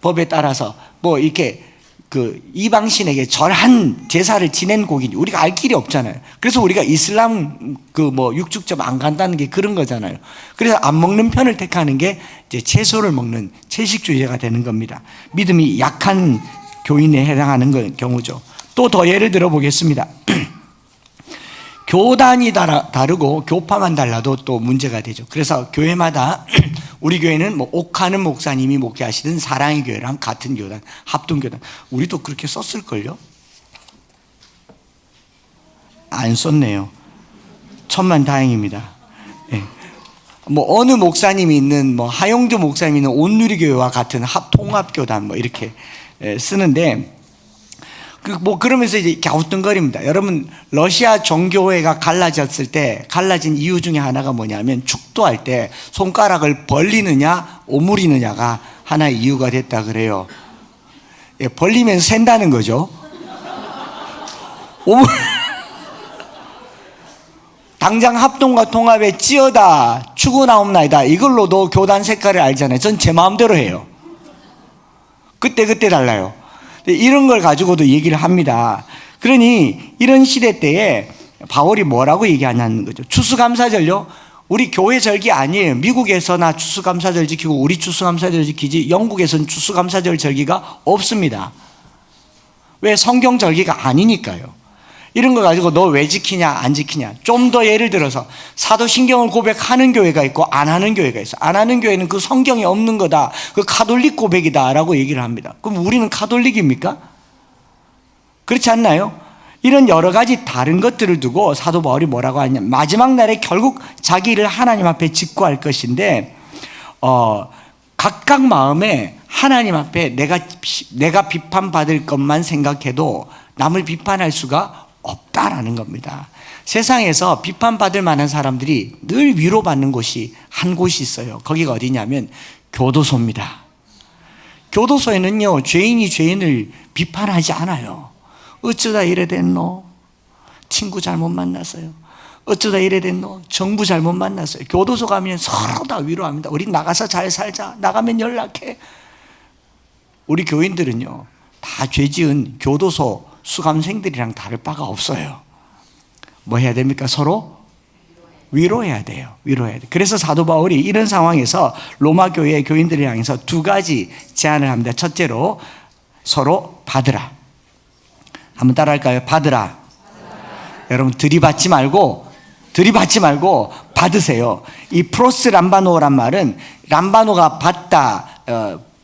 법에 따라서 뭐 이렇게 그 이방신에게 절한 제사를 지낸 고기인지 우리가 알 길이 없잖아요. 그래서 우리가 이슬람 육축점 안 간다는 게 그런 거잖아요. 그래서 안 먹는 편을 택하는 게 이제 채소를 먹는 채식주의자가 되는 겁니다. 믿음이 약한 교인에 해당하는 경우죠. 또 더 예를 들어 보겠습니다. 교단이 다르고 교파만 달라도 또 문제가 되죠. 그래서 교회마다 우리 교회는 뭐 옥하는 목사님이 목회하시던 사랑의 교회랑 같은 교단, 합동교단. 우리도 그렇게 썼을걸요? 안 썼네요. 천만다행입니다. 네. 뭐 어느 목사님이 있는 하용조 목사님이 있는 온누리교회와 같은 통합교단 이렇게 쓰는데 그러면서 이제 갸우뚱거립니다. 여러분, 러시아 정교회가 갈라졌을 때 갈라진 이유 중에 하나가 뭐냐면 축도할 때 손가락을 벌리느냐 오므리느냐가 하나의 이유가 됐다 그래요. 예, 벌리면 샌다는 거죠. 당장 합동과 통합에 찌어다 추구나옵나이다. 이걸로도 교단 색깔을 알잖아요. 전 제 마음대로 해요. 그때 달라요. 이런 걸 가지고도 얘기를 합니다. 그러니 이런 시대 때에 바울이 뭐라고 얘기하냐는 거죠. 추수감사절요? 우리 교회 절기 아니에요. 미국에서나 추수감사절 지키고 우리 추수감사절 지키지 영국에서는 추수감사절 절기가 없습니다. 왜? 성경 절기가 아니니까요. 이런 거 가지고 너 왜 지키냐 안 지키냐. 좀 더 예를 들어서 사도신경을 고백하는 교회가 있고 안 하는 교회가 있어. 안 하는 교회는 그 성경에 없는 거다, 그 가톨릭 고백이다 라고 얘기를 합니다. 그럼 우리는 가톨릭입니까? 그렇지 않나요? 이런 여러 가지 다른 것들을 두고 사도 바울이 뭐라고 하냐, 마지막 날에 결국 자기 일을 하나님 앞에 직구할 것인데 각각 마음에 하나님 앞에 내가 비판받을 것만 생각해도 남을 비판할 수가 없다라는 겁니다. 세상에서 비판받을 만한 사람들이 늘 위로받는 곳이 한 곳이 있어요. 거기가 어디냐면 교도소입니다. 교도소에는요, 죄인이 죄인을 비판하지 않아요. 어쩌다 이래 됐노? 친구 잘못 만났어요. 어쩌다 이래 됐노? 정부 잘못 만났어요. 교도소 가면 서로 다 위로합니다. 우리 나가서 잘 살자. 나가면 연락해. 우리 교인들은요, 다 죄 지은 교도소 수감생들이랑 다를 바가 없어요. 뭐 해야 됩니까? 서로 위로해야 돼요. 위로해야 돼요. 그래서 사도 바울이 이런 상황에서 로마 교회 교인들을 향해서 두 가지 제안을 합니다. 첫째로 서로 받으라. 한번 따라할까요? 받으라. 여러분, 들이받지 말고 들이받지 말고 받으세요. 이 프로스 람바노란 말은 람바노가 받다,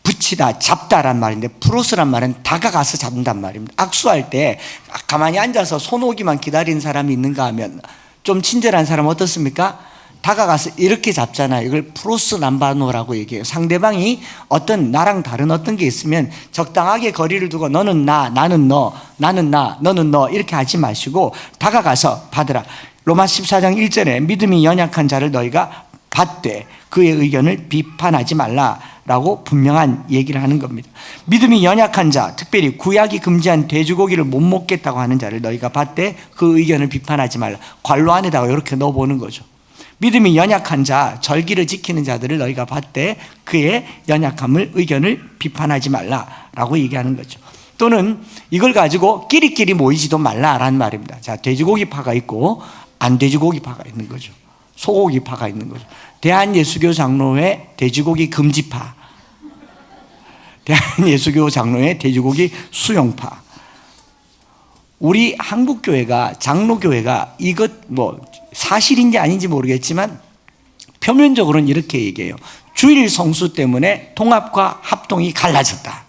붙이다, 잡다란 말인데 프로스란 말은 다가가서 잡는단 말입니다. 악수할 때 가만히 앉아서 손오기만 기다리는 사람이 있는가 하면 좀 친절한 사람 어떻습니까? 다가가서 이렇게 잡잖아요. 이걸 프로스 람바노라고 얘기해요. 상대방이 어떤 나랑 다른 어떤 게 있으면 적당하게 거리를 두고 너는 나, 나는 너, 나는 나, 너는 너 이렇게 하지 마시고 다가가서 받으라. 로마 14장 1절에 믿음이 연약한 자를 너희가 받되 그의 의견을 비판하지 말라라고 분명한 얘기를 하는 겁니다. 믿음이 연약한 자, 특별히 구약이 금지한 돼지고기를 못 먹겠다고 하는 자를 너희가 받되 그 의견을 비판하지 말라. 괄호 안에다가 이렇게 넣어보는 거죠. 믿음이 연약한 자, 절기를 지키는 자들을 너희가 받되 그의 연약함을, 의견을 비판하지 말라라고 얘기하는 거죠. 또는 이걸 가지고 끼리끼리 모이지도 말라라는 말입니다. 자, 돼지고기파가 있고 안 돼지고기파가 있는 거죠. 소고기파가 있는 거죠. 대한예수교 장로회 돼지고기 금지파, 대한예수교 장로회 돼지고기 수용파. 우리 한국교회가, 장로교회가 이것 사실인지 아닌지 모르겠지만 표면적으로는 이렇게 얘기해요. 주일 성수 때문에 통합과 합동이 갈라졌다.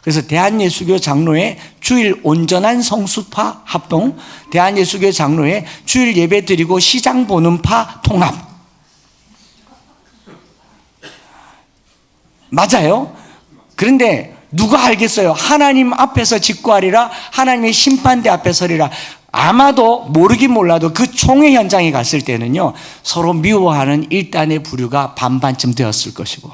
그래서 대한예수교 장로회 주일 온전한 성수파 합동, 대한예수교 장로회 주일 예배 드리고 시장 보는 파 통합. 맞아요? 그런데 누가 알겠어요? 하나님 앞에서 직구하리라, 하나님의 심판대 앞에 서리라. 아마도 모르긴 몰라도 그 총회 현장에 갔을 때는요, 서로 미워하는 일단의 부류가 반반쯤 되었을 것이고,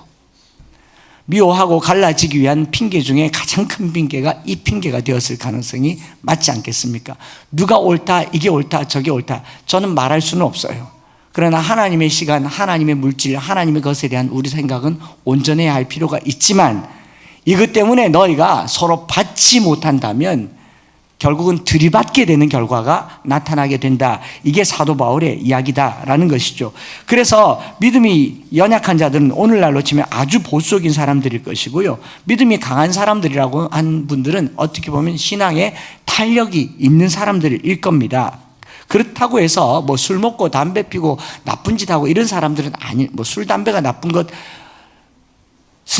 미워하고 갈라지기 위한 핑계 중에 가장 큰 핑계가 이 핑계가 되었을 가능성이 맞지 않겠습니까? 누가 옳다, 이게 옳다, 저게 옳다, 저는 말할 수는 없어요. 그러나 하나님의 시간, 하나님의 물질, 하나님의 것에 대한 우리 생각은 온전해야 할 필요가 있지만, 이것 때문에 너희가 서로 받지 못한다면 결국은 들이받게 되는 결과가 나타나게 된다. 이게 사도 바울의 이야기다라는 것이죠. 그래서 믿음이 연약한 자들은 오늘날로 치면 아주 보수적인 사람들일 것이고요, 믿음이 강한 사람들이라고 한 분들은 어떻게 보면 신앙에 탄력이 있는 사람들일 겁니다. 그렇다고 해서 술 먹고 담배 피고 나쁜 짓 하고 이런 사람들은 술 담배가 나쁜 것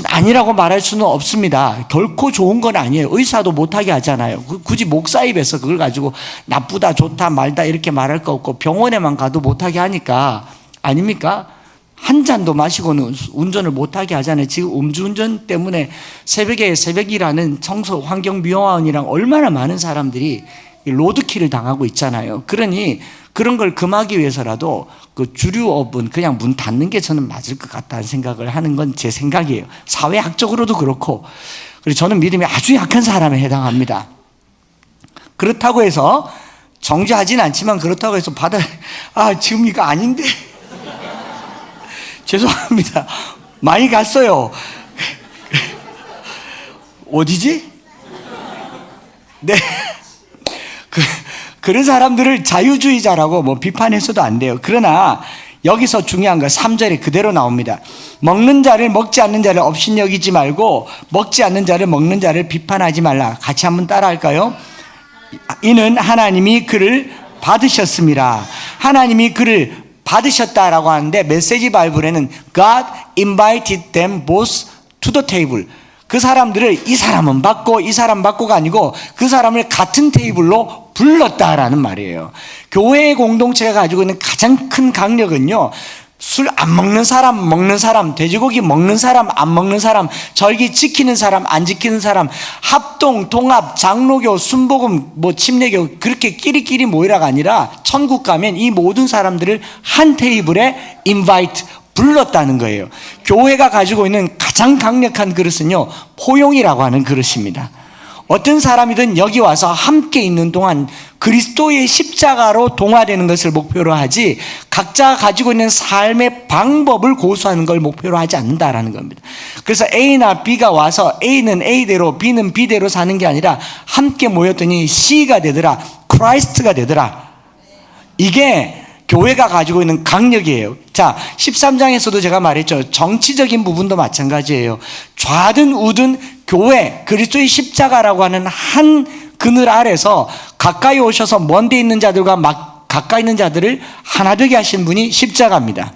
아니라고 말할 수는 없습니다. 결코 좋은 건 아니에요. 의사도 못하게 하잖아요. 굳이 목사 입에서 그걸 가지고 나쁘다, 좋다, 말다 이렇게 말할 거 없고 병원에만 가도 못하게 하니까 아닙니까? 한 잔도 마시고는 운전을 못하게 하잖아요. 지금 음주운전 때문에 새벽에 새벽이라는 청소 환경미화원이랑 얼마나 많은 사람들이 로드킬을 당하고 있잖아요. 그러니 그런 걸 금하기 위해서라도 그 주류업은 그냥 문 닫는 게 저는 맞을 것 같다는 생각을 하는 건 제 생각이에요. 사회학적으로도 그렇고. 그리고 저는 믿음이 아주 약한 사람에 해당합니다. 그렇다고 해서 정죄하진 않지만 그렇다고 해서 지금 이거 아닌데 죄송합니다. 많이 갔어요. 어디지? 네. 그런 사람들을 자유주의자라고 비판해서도 안 돼요. 그러나 여기서 중요한 거 3절에 그대로 나옵니다. 먹는 자를 먹지 않는 자를 업신여기지 말고 먹지 않는 자를 먹는 자를 비판하지 말라. 같이 한번 따라 할까요? 이는 하나님이 그를 받으셨습니다. 하나님이 그를 받으셨다라고 하는데 메시지 바이블에는 God invited them both to the table. 그 사람들을 이 사람은 받고 이 사람 받고가 아니고 그 사람을 같은 테이블로 불렀다라는 말이에요. 교회의 공동체가 가지고 있는 가장 큰 강력은요, 술 안 먹는 사람, 먹는 사람, 돼지고기 먹는 사람, 안 먹는 사람, 절기 지키는 사람, 안 지키는 사람, 합동, 통합, 장로교, 순복음, 침례교, 그렇게 끼리끼리 모이라가 아니라 천국 가면 이 모든 사람들을 한 테이블에 invite, 불렀다는 거예요. 교회가 가지고 있는 가장 강력한 그릇은요, 포용이라고 하는 그릇입니다. 어떤 사람이든 여기 와서 함께 있는 동안 그리스도의 십자가로 동화되는 것을 목표로 하지 각자가 가지고 있는 삶의 방법을 고수하는 걸 목표로 하지 않는다라는 겁니다. 그래서 A나 B가 와서 A는 A대로 B는 B대로 사는 게 아니라 함께 모였더니 C가 되더라, 크라이스트가 되더라. 이게 교회가 가지고 있는 강력이에요. 자, 13장에서도 제가 말했죠. 정치적인 부분도 마찬가지예요. 좌든 우든 교회, 그리스도의 십자가라고 하는 한 그늘 아래서 가까이 오셔서 먼 데 있는 자들과 가까이 있는 자들을 하나 되게 하신 분이 십자가입니다.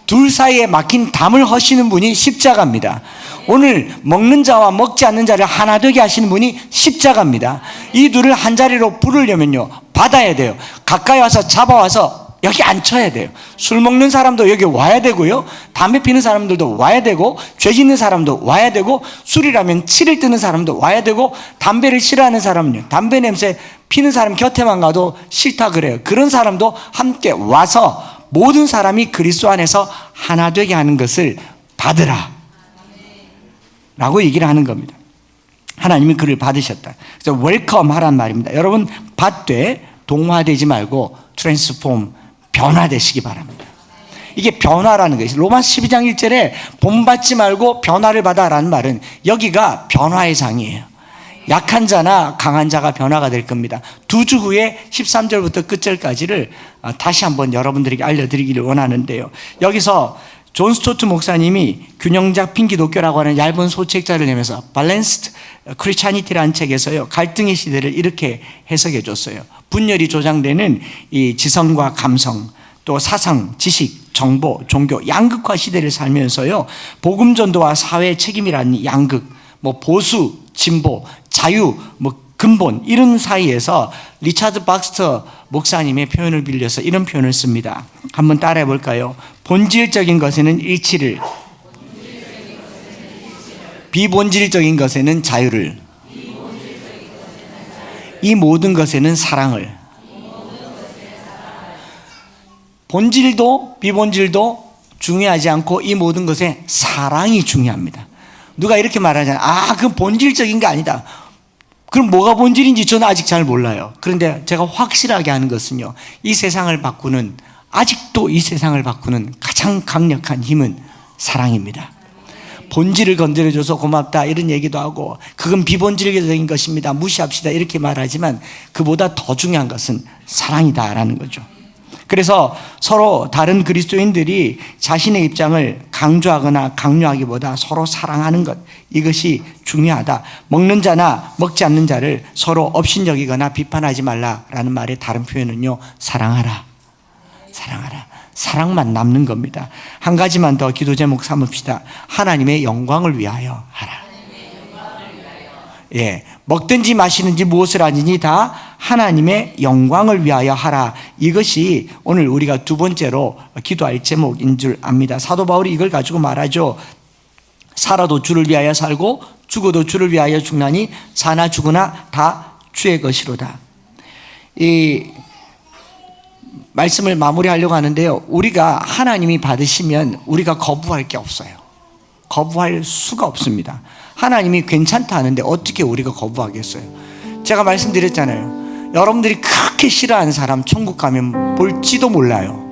둘 사이에 막힌 담을 허시는 분이 십자가입니다. 오늘 먹는 자와 먹지 않는 자를 하나 되게 하시는 분이 십자가입니다. 이 둘을 한 자리로 부르려면요, 받아야 돼요. 가까이 와서 잡아와서 여기 앉혀야 돼요. 술 먹는 사람도 여기 와야 되고요, 담배 피는 사람들도 와야 되고, 죄 짓는 사람도 와야 되고, 술이라면 치를 뜨는 사람도 와야 되고, 담배를 싫어하는 사람은요, 담배 냄새 피는 사람 곁에만 가도 싫다 그래요. 그런 사람도 함께 와서 모든 사람이 그리스도 안에서 하나 되게 하는 것을 받으라 라고 얘기를 하는 겁니다. 하나님이 그를 받으셨다. 그래서 웰컴 하란 말입니다. 여러분, 받되 동화되지 말고 트랜스폼, 변화되시기 바랍니다. 이게 변화라는 것이 로마서 12장 1절에 본받지 말고 변화를 받아라는 말은 여기가 변화의 장이에요. 약한 자나 강한 자가 변화가 될 겁니다. 두 주 후에 13절부터 끝절까지를 다시 한번 여러분들에게 알려드리기를 원하는데요, 여기서 존 스토트 목사님이 균형 잡힌 기독교라고 하는 얇은 소책자를 내면서 Balanced Christianity라는 책에서요, 갈등의 시대를 이렇게 해석해 줬어요. 분열이 조장되는 이 지성과 감성, 또 사상, 지식, 정보, 종교, 양극화 시대를 살면서요, 복음 전도와 사회 책임이라는 양극, 뭐 보수, 진보, 자유, 뭐 근본, 이런 사이에서 리차드 박스터 목사님의 표현을 빌려서 이런 표현을 씁니다. 한번 따라해 볼까요? 본질적인 것에는 일치를, 비본질적인 것에는 자유를, 이 모든 것에는 사랑을. 본질도 비본질도 중요하지 않고 이 모든 것에 사랑이 중요합니다. 누가 이렇게 말하잖아요. 그건 본질적인 게 아니다. 그럼 뭐가 본질인지 저는 아직 잘 몰라요. 그런데 제가 확실하게 하는 것은요, 이 세상을 바꾸는, 아직도 이 세상을 바꾸는 가장 강력한 힘은 사랑입니다. 본질을 건드려줘서 고맙다 이런 얘기도 하고, 그건 비본질적인 것입니다, 무시합시다 이렇게 말하지만 그보다 더 중요한 것은 사랑이다라는 거죠. 그래서 서로 다른 그리스도인들이 자신의 입장을 강조하거나 강요하기보다 서로 사랑하는 것, 이것이 중요하다. 먹는 자나 먹지 않는 자를 서로 업신여기거나 비판하지 말라라는 말의 다른 표현은요, 사랑하라. 사랑하라. 사랑만 남는 겁니다. 한 가지만 더 기도 제목 삼읍시다. 하나님의 영광을 위하여 하라. 예, 먹든지 마시든지 무엇을 하든지 다 하나님의 영광을 위하여 하라. 이것이 오늘 우리가 두 번째로 기도할 제목인 줄 압니다. 사도 바울이 이걸 가지고 말하죠. 살아도 주를 위하여 살고 죽어도 주를 위하여 죽나니 사나 죽으나 다 주의 것이로다. 이 말씀을 마무리하려고 하는데요, 우리가 하나님이 받으시면 우리가 거부할 게 없어요. 거부할 수가 없습니다. 하나님이 괜찮다 하는데 어떻게 우리가 거부하겠어요? 제가 말씀드렸잖아요. 여러분들이 그렇게 싫어하는 사람 천국 가면 볼지도 몰라요.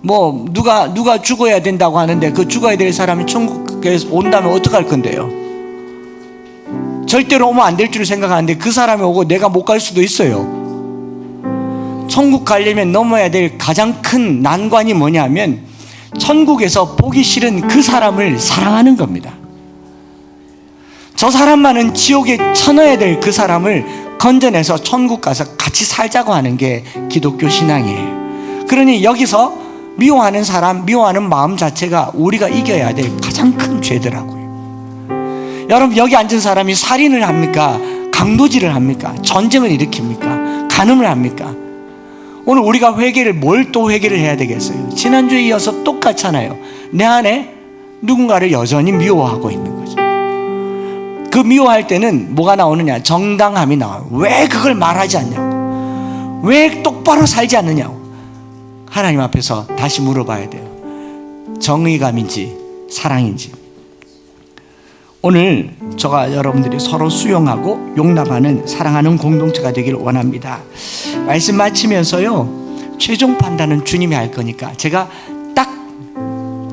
뭐 누가 죽어야 된다고 하는데 그 죽어야 될 사람이 천국에 온다면 어떡할 건데요? 절대로 오면 안 될 줄 생각하는데 그 사람이 오고 내가 못 갈 수도 있어요. 천국 가려면 넘어야 될 가장 큰 난관이 뭐냐면 천국에서 보기 싫은 그 사람을 사랑하는 겁니다. 저 사람만은 지옥에 쳐넣어야 될 그 사람을 건져내서 천국 가서 같이 살자고 하는 게 기독교 신앙이에요. 그러니 여기서 미워하는 사람, 미워하는 마음 자체가 우리가 이겨야 될 가장 큰 죄더라고요. 여러분, 여기 앉은 사람이 살인을 합니까? 강도질을 합니까? 전쟁을 일으킵니까? 간음을 합니까? 오늘 우리가 회개를, 뭘 또 회개를 해야 되겠어요? 지난주에 이어서 똑같잖아요. 내 안에 누군가를 여전히 미워하고 있는 거죠. 그 미워할 때는 뭐가 나오느냐? 정당함이 나와요. 왜 그걸 말하지 않냐고, 왜 똑바로 살지 않느냐고 하나님 앞에서 다시 물어봐야 돼요. 정의감인지 사랑인지. 오늘 저가 여러분들이 서로 수용하고 용납하는 사랑하는 공동체가 되기를 원합니다. 말씀 마치면서요, 최종 판단은 주님이 할 거니까 제가 딱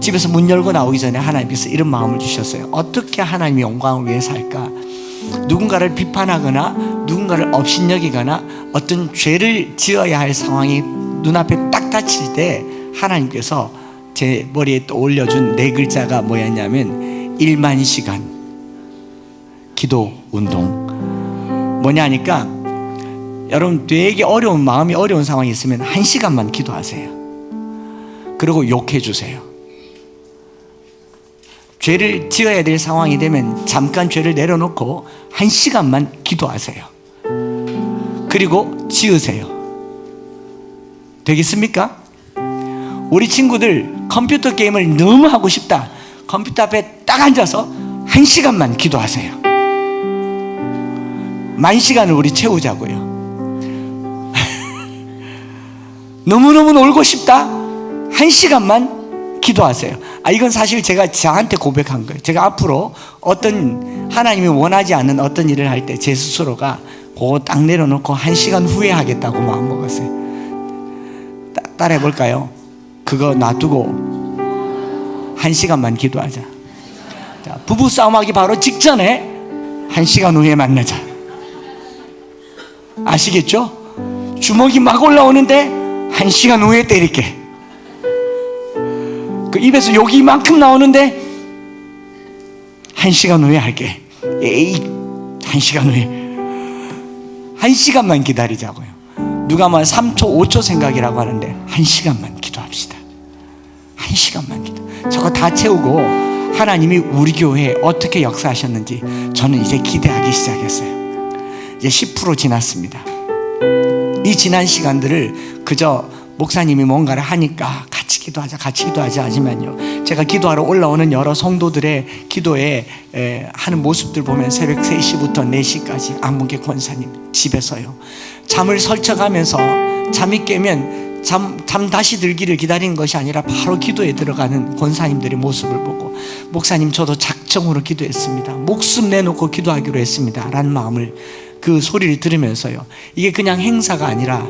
집에서 문 열고 나오기 전에 하나님께서 이런 마음을 주셨어요. 어떻게 하나님의 영광을 위해 살까? 누군가를 비판하거나 누군가를 업신여기거나 어떤 죄를 지어야 할 상황이 눈앞에 딱 닥칠 때 하나님께서 제 머리에 또 올려준 네 글자가 뭐였냐면 1만 시간 기도 운동. 뭐냐 하니까 여러분 되게 어려운 마음이 어려운 상황이 있으면 1시간만 기도하세요. 그리고 욕해 주세요. 죄를 지어야 될 상황이 되면 잠깐 죄를 내려놓고 1시간만 기도하세요. 그리고 지으세요. 되겠습니까? 우리 친구들 컴퓨터 게임을 너무 하고 싶다. 컴퓨터 앞에 딱 앉아서 1시간만 기도하세요. 10,000시간을 우리 채우자고요. 너무너무 놀고 싶다? 1시간만 기도하세요. 이건 사실 제가 저한테 고백한 거예요. 제가 앞으로 어떤 하나님이 원하지 않는 어떤 일을 할 때 제 스스로가 그거 딱 내려놓고 1시간 후에 하겠다고 마음먹었어요. 따라해 볼까요? 그거 놔두고 1시간만 기도하자. 자, 부부싸움하기 바로 직전에 1시간 후에 만나자. 아시겠죠? 주먹이 막 올라오는데 1시간 후에 때릴게. 그 입에서 욕이 이만큼 나오는데 1시간 후에 할게. 에이, 1시간 후에. 1시간만 기다리자고요. 누가 말 3초 5초 생각이라고 하는데 1시간만 기도합시다. 1시간만 기도. 저거 다 채우고 하나님이 우리 교회에 어떻게 역사하셨는지 저는 이제 기대하기 시작했어요. 이제 10% 지났습니다. 이 지난 시간들을 그저 목사님이 뭔가를 하니까 같이 기도하자 하지만요, 제가 기도하러 올라오는 여러 성도들의 기도에 하는 모습들 보면 새벽 3시부터 4시까지 안문계 권사님 집에서요 잠을 설쳐가면서 잠이 깨면 잠 다시 들기를 기다리는 것이 아니라 바로 기도에 들어가는 권사님들의 모습을 보고, 목사님 저도 작정으로 기도했습니다, 목숨 내놓고 기도하기로 했습니다 라는 마음을, 그 소리를 들으면서요, 이게 그냥 행사가 아니라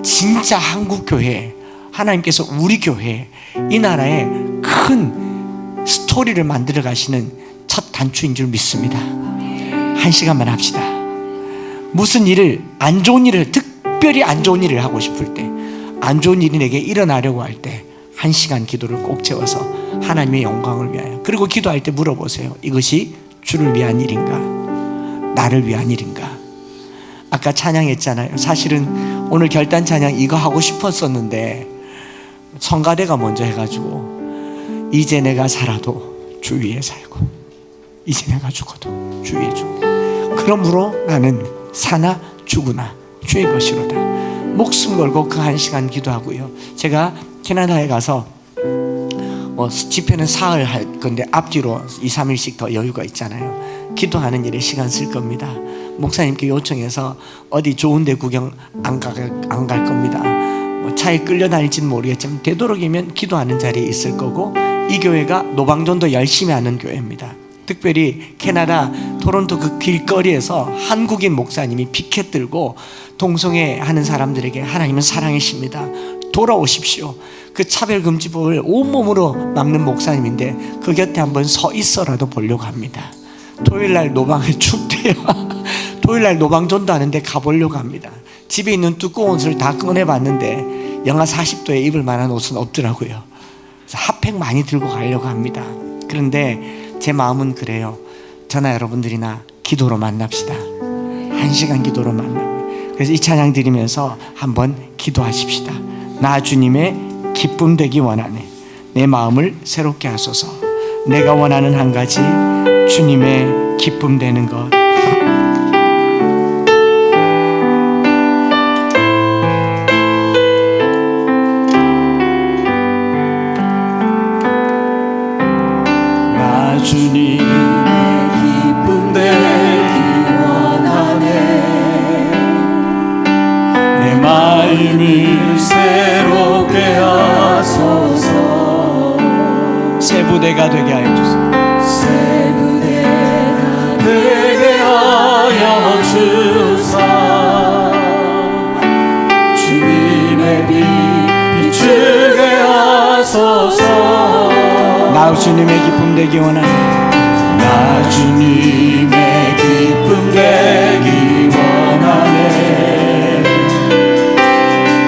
진짜 한국교회, 하나님께서 우리 교회, 이 나라에 큰 스토리를 만들어 가시는 첫 단추인 줄 믿습니다. 1시간만 합시다. 무슨 일을, 안 좋은 일을, 특별히 안 좋은 일을 하고 싶을 때, 안 좋은 일이 내게 일어나려고 할 때 1시간 기도를 꼭 채워서 하나님의 영광을 위하여, 그리고 기도할 때 물어보세요. 이것이 주를 위한 일인가? 나를 위한 일인가? 아까 찬양했잖아요. 사실은 오늘 결단 찬양 이거 하고 싶었었는데 성가대가 먼저 해가지고, 이제 내가 살아도 주 위에 살고 이제 내가 죽어도 주 위에 죽고, 그러므로 나는 사나 죽으나 주의 것이로다. 목숨 걸고 그 1시간 기도하고요. 제가 캐나다에 가서 집회는 사흘 할 건데 앞뒤로 2, 3일씩 더 여유가 있잖아요. 기도하는 일에 시간 쓸 겁니다. 목사님께 요청해서 어디 좋은 데 구경 안 갈 겁니다. 차에 끌려다닐지는 모르겠지만 되도록이면 기도하는 자리에 있을 거고, 이 교회가 노방전도 열심히 하는 교회입니다. 특별히 캐나다 토론토 그 길거리에서 한국인 목사님이 피켓 들고 동성애 하는 사람들에게 하나님은 사랑이십니다, 돌아오십시오, 그 차별금지법을 온몸으로 막는 목사님인데 그 곁에 한번 서 있어라도 보려고 합니다. 토요일날 노방에 춥대요. 토요일날 노방전도 하는데 가보려고 합니다. 집에 있는 두꺼운 옷을 다 꺼내봤는데 영하 40도에 입을 만한 옷은 없더라고요. 그래서 핫팩 많이 들고 가려고 합니다. 그런데 제 마음은 그래요. 저나 여러분들이나 기도로 만납시다. 1시간 기도로 만나고, 그래서 이 찬양 드리면서 한번 기도하십시다. 나 주님의 기쁨 되기 원하네. 내 마음을 새롭게 하소서. 내가 원하는 한 가지, 주님의 기쁨 되는 것. 나 주님의 기쁨 되기 원하네. 내 마음을 새롭게 하소서. 새 부대가 되게 하여 주소서. 새 부대가 되게 하여 주사. 주님의 빛 비추게 하소서. 나 주님의 기쁨 되기 원하네. 나 주님의 기쁨 되기 원하네.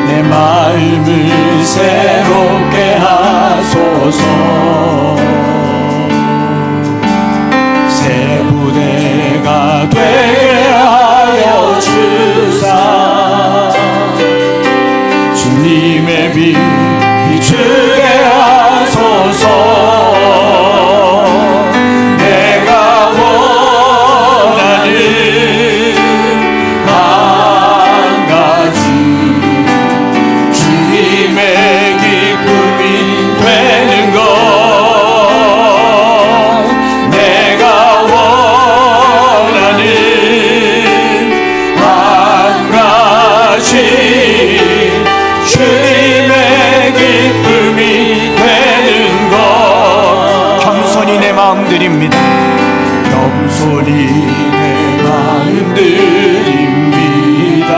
내 마음을 새롭게 하소서. 새 부대가 되게 하여 주사. 겸손히 내 마음 드립니다.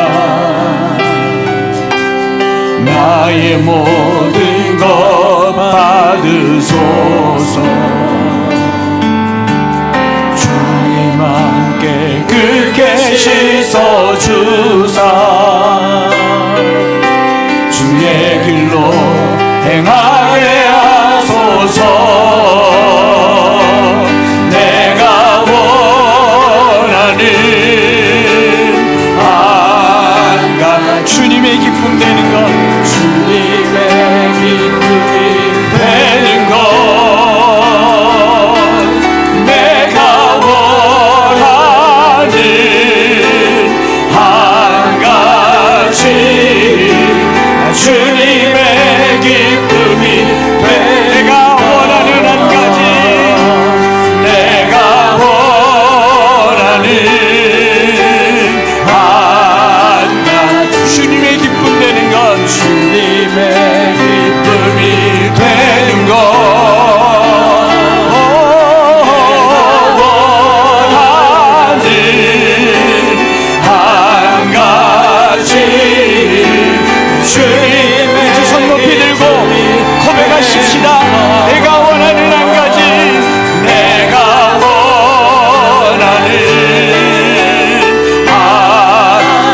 나의 모든 것 받으소서. 주님 함께 깨끗게 씻어주사 주의 길로 행하게 하소서. 내가 원하는 안가 주님의 기쁨 되는 것, 주님의 기쁨이 되는 것, 내가 원하는 한 가지 주님의 기쁨이 내가 원하는 한 가지, 내가 원하는 한 가지 주님의 기쁨 되는 것, 주님의 기쁨이 되는 것, 원하는 한 가지 주님의 두 손 높이 들고 고백하십시다. 내가 원하는 한 가지, 내가 원하는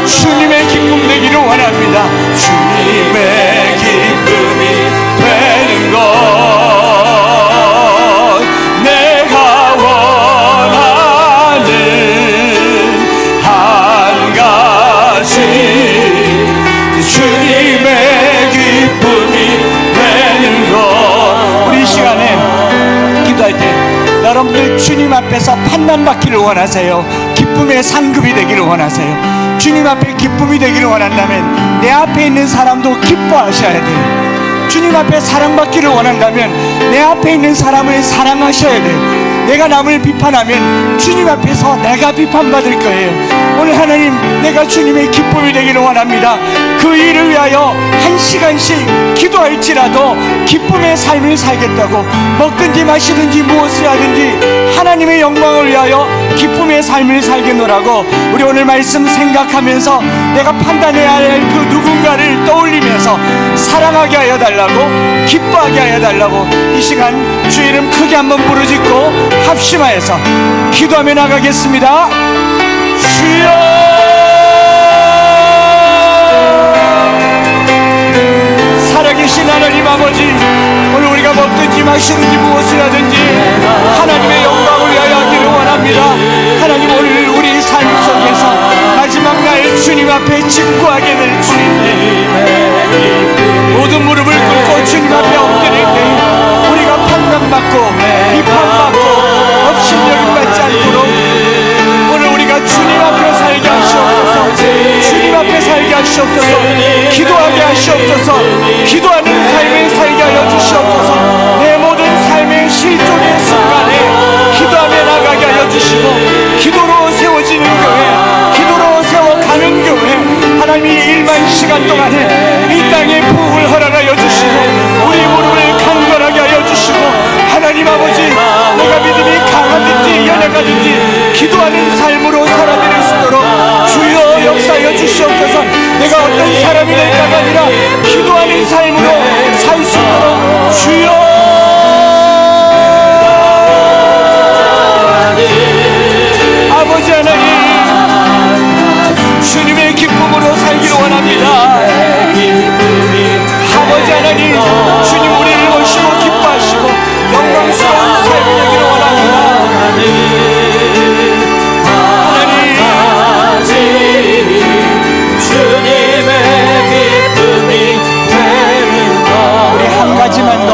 주님의 기쁨 되기를 원합니다. 주님의 기쁨이 되는 것, 내가 원하는 한 가지 주님의 기쁨이 되는 것. 우리 이 시간에 기도할 때 여러분들 주님 앞에서 판단받기를 원하세요? 기쁨의 상급이 되기를 원하세요? 주님 앞에 기쁨이 되기를 원한다면 내 앞에 있는 사람도 기뻐하셔야 돼요. 주님 앞에 사랑받기를 원한다면 내 앞에 있는 사람을 사랑하셔야 돼요. 내가 남을 비판하면 주님 앞에서 내가 비판받을 거예요. 오늘 하나님, 내가 주님의 기쁨이 되기를 원합니다. 그 일을 위하여 1시간씩 기도할지라도 기쁨의 삶을 살겠다고, 먹든지 마시든지 무엇을 하든지 하나님의 영광을 위하여 기쁨의 삶을 살겠노라고 우리 오늘 말씀 생각하면서 내가 판단해야 할 그 누군가를 떠올리면서 사랑하게 하여 달라고, 기뻐하게 하여 달라고 이 시간 주 이름 크게 한번 부르짖고 합심하여서 기도하며 나가겠습니다. 주여, 살아계신 하나님 아버지, 오늘 우리가 먹든지 마시든지 무엇을 하든지 하나님의 영광을 위하여 하기를 원합니다. 하나님, 오늘 우리 삶 속에서 마지막 날 주님 앞에 직구하게 될 주님께 모든 무릎을 꿇고 주님 앞에 엎드릴 때 우리가 판단받고 비판받고 업신여김받지 않도록 오늘 우리가 주님 앞에 살게 하시옵소서. 주님 앞에 살게 하시옵소서. 기도하게 하시옵소서. 기도하는 삶을 살게 하여 주시옵소서. 내 모든 삶의 실족의 순간에 기도하며 나가게 하여 주시고, 기도로 세워지는 교회, 기도로 세워가는 교회, 하나님이 1만 시간 동안에 이 땅에 부흥을 허락하여 주시고 우리 무릎을 강건하게 하여 주시고, 하나님 아버지, 내가 믿음이 강하든지 연약하든지 기도하는 삶으로 살아드릴 수 있도록 주여 역사하여 주시옵소서. 내가 어떤 사람이 될까가 아니라 기도하는 삶으로 살 수 있도록 주여, 아버지 하나님, 주님의 기쁨으로 살기를 원합니다. 아버지 하나님, 주님 우리를 모시고 기뻐하시고 영광스러운 삶이 되기를 원합니다. 하나님, 주님의 기쁨이 되는 것. 우리 한 가지만 더,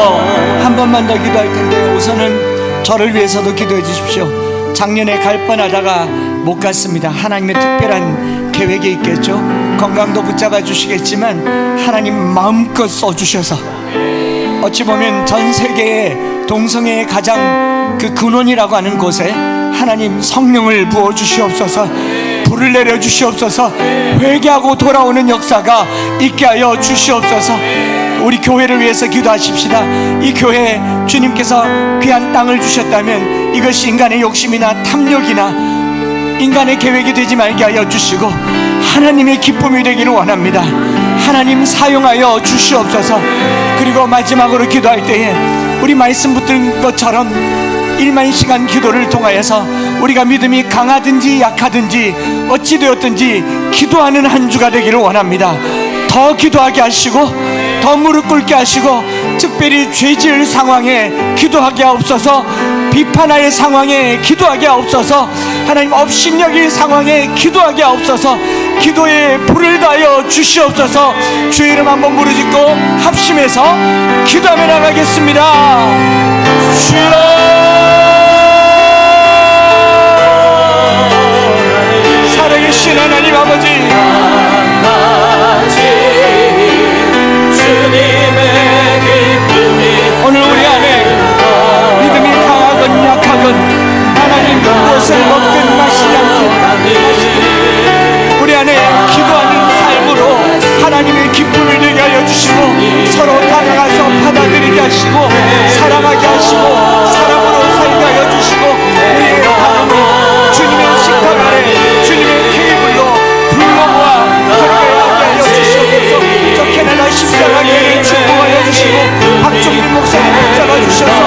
한 번만 더 기도할 텐데 우선은 저를 위해서도 기도해 주십시오. 작년에 갈 뻔하다가 못 갔습니다. 하나님의 특별한 계획이 있겠죠. 건강도 붙잡아 주시겠지만 하나님 마음껏 써주셔서 어찌 보면 전 세계의 동성애의 가장 그 근원이라고 하는 곳에 하나님 성령을 부어주시옵소서. 불을 내려주시옵소서. 회개하고 돌아오는 역사가 있게 하여 주시옵소서. 우리 교회를 위해서 기도하십시다. 이 교회에 주님께서 귀한 땅을 주셨다면 이것이 인간의 욕심이나 탐욕이나 인간의 계획이 되지 말게 하여 주시고 하나님의 기쁨이 되기를 원합니다. 하나님 사용하여 주시옵소서. 그리고 마지막으로 기도할 때에 우리 말씀 붙은 것처럼 1만 시간 기도를 통하여서 우리가 믿음이 강하든지 약하든지 어찌 되었든지 기도하는 한 주가 되기를 원합니다. 더 기도하게 하시고 더 무릎 꿇게 하시고 특별히 죄지을 상황에 기도하게 하옵소서. 비판할 상황에 기도하게 하옵소서. 하나님 업신여길 상황에 기도하게 하옵소서. 기도에 불을 다하여 주시옵소서. 주의 이름 한번 부르짖고 합심해서 기도하며 나가겠습니다. 주여, 살아계신 하나님 아버지, 오늘 우리 안에 믿음이 강하건 약하건 하나님 무엇을 먹든 마시지 않든 우리 안에 기도하는 삶으로 하나님의 기쁨을 되게 하여 주시고 서로 다가가서 받아들이게 하시고 사랑하게 하시고 사랑으로 살게 하여 주시고 우리의 가정을 주님의 식탁 아래 주님의 테이블로 불러 모아 들어가게 하여 주시옵소서. 저 캐나다 십자가교회를 축복하여 주시고 박종민 목사님 붙잡아 주셔서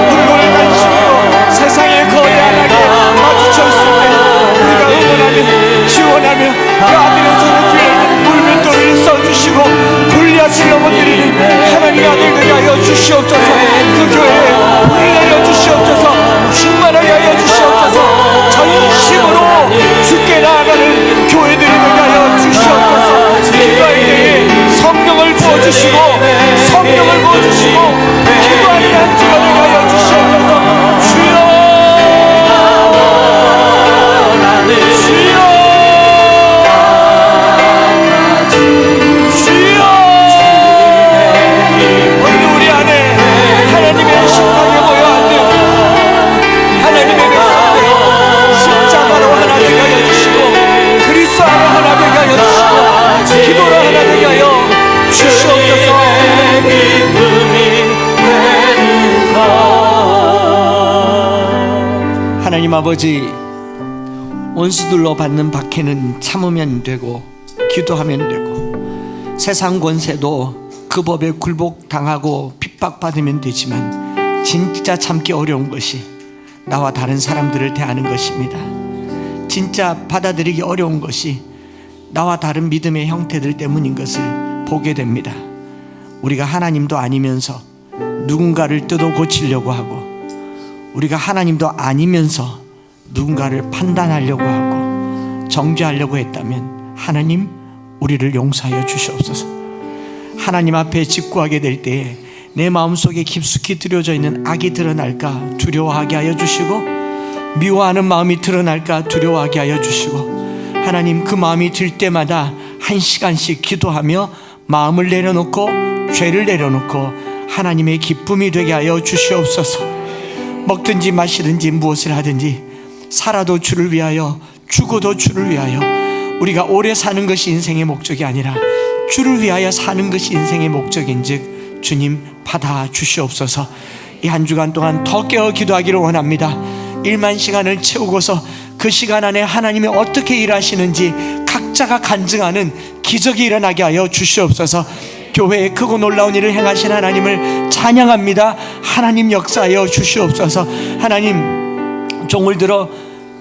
물건을 관심으로 세상에 거대하게 마주쳤을 때 우리가 응원하며 지원하며 그 아들의 손에 들려있는 물맷돌을 써주시고 골리앗을 넘어뜨리는 하나님의 아들들이 하여 주시옵소서. 그 교회에 불을 내려 주시옵소서. 충만하게 하여 주시옵소서. 전심으로 주께 나아가는 교회들이 되게 하여 주시옵소서. 기도할 때에 성령을 부어주시고 성령을 부어주시고 기도하는 한 주가 되게 하여 주시옵소서. 주여, 오늘 우리 안에 하나님의 식탁에 모여 앉는 하나님의 백성들 십자가로 하나 되게 하여 주시고 그리스도 안에 하나 되게 하여 주시고 기도로 하나 되게 하여 주시옵소서. 하나님 아버지, 원수들로 받는 박해는 참으면 되고 기도하면 되고 세상 권세도 그 법에 굴복당하고 핍박받으면 되지만 진짜 참기 어려운 것이 나와 다른 사람들을 대하는 것입니다. 진짜 받아들이기 어려운 것이 나와 다른 믿음의 형태들 때문인 것을 보게 됩니다. 우리가 하나님도 아니면서 누군가를 뜯어 고치려고 하고 우리가 하나님도 아니면서 누군가를 판단하려고 하고 정죄하려고 했다면 하나님 우리를 용서하여 주시옵소서. 하나님 앞에 직구하게 될 때에 내 마음속에 깊숙이 들여져 있는 악이 드러날까 두려워하게 하여 주시고 미워하는 마음이 드러날까 두려워하게 하여 주시고 하나님 그 마음이 들 때마다 한 시간씩 기도하며 마음을 내려놓고 죄를 내려놓고 하나님의 기쁨이 되게 하여 주시옵소서. 먹든지 마시든지 무엇을 하든지 살아도 주를 위하여 죽어도 주를 위하여 우리가 오래 사는 것이 인생의 목적이 아니라 주를 위하여 사는 것이 인생의 목적인즉 주님 받아 주시옵소서. 이 한 주간 동안 더 깨어 기도하기를 원합니다. 1만 시간을 채우고서 그 시간 안에 하나님이 어떻게 일하시는지 각자가 간증하는 기적이 일어나게 하여 주시옵소서. 교회에 크고 놀라운 일을 행하신 하나님을 찬양합니다. 하나님 역사하여 주시옵소서. 하나님 종을 들어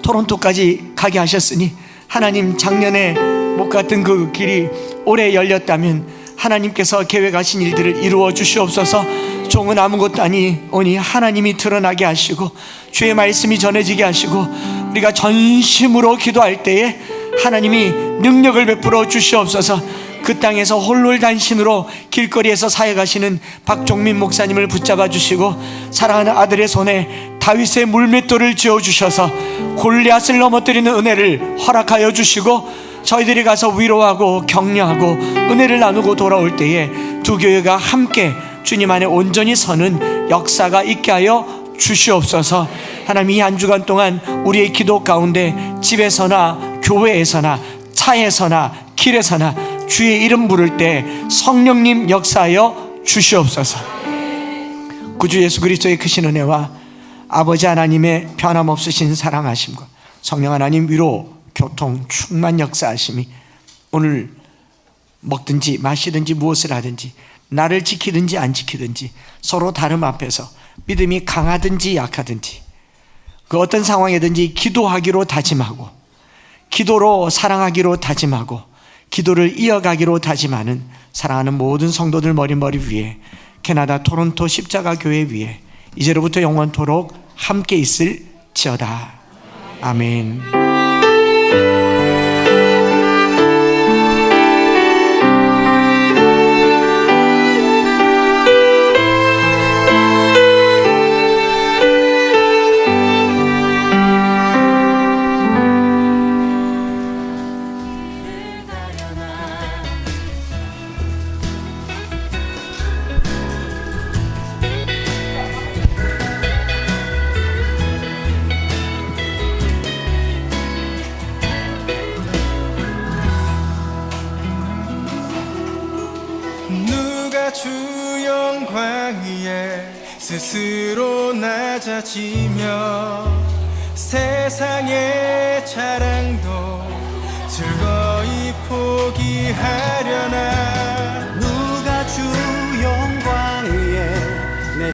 토론토까지 가게 하셨으니 하나님 작년에 못 갔던 그 길이 올해 열렸다면 하나님께서 계획하신 일들을 이루어 주시옵소서. 종은 아무것도 아니오니 하나님이 드러나게 하시고 주의 말씀이 전해지게 하시고 우리가 전심으로 기도할 때에 하나님이 능력을 베풀어 주시옵소서. 그 땅에서 홀로단신으로 길거리에서 사역하시는 박종민 목사님을 붙잡아 주시고 사랑하는 아들의 손에 다윗의 물맷돌을 쥐어주셔서 골리앗을 넘어뜨리는 은혜를 허락하여 주시고 저희들이 가서 위로하고 격려하고 은혜를 나누고 돌아올 때에 두 교회가 함께 주님 안에 온전히 서는 역사가 있게 하여 주시옵소서. 하나님 이 한 주간 동안 우리의 기도 가운데 집에서나 교회에서나 차에서나 길에서나 주의 이름 부를 때 성령님 역사하여 주시옵소서. 구주 예수 그리스도의 크신 은혜와 아버지 하나님의 변함없으신 사랑하심과 성령 하나님 위로 교통 충만 역사하심이 오늘 먹든지 마시든지 무엇을 하든지 나를 지키든지 안 지키든지 서로 다름 앞에서 믿음이 강하든지 약하든지 그 어떤 상황이든지 기도하기로 다짐하고 기도로 사랑하기로 다짐하고 기도를 이어가기로 다짐하는 사랑하는 모든 성도들 머리 위에 캐나다 토론토 십자가 교회 위에 이제로부터 영원토록 함께 있을지어다. 아멘. 주 영광 위에 스스로 낮아지며 세상의 자랑도 즐거이 포기하려나.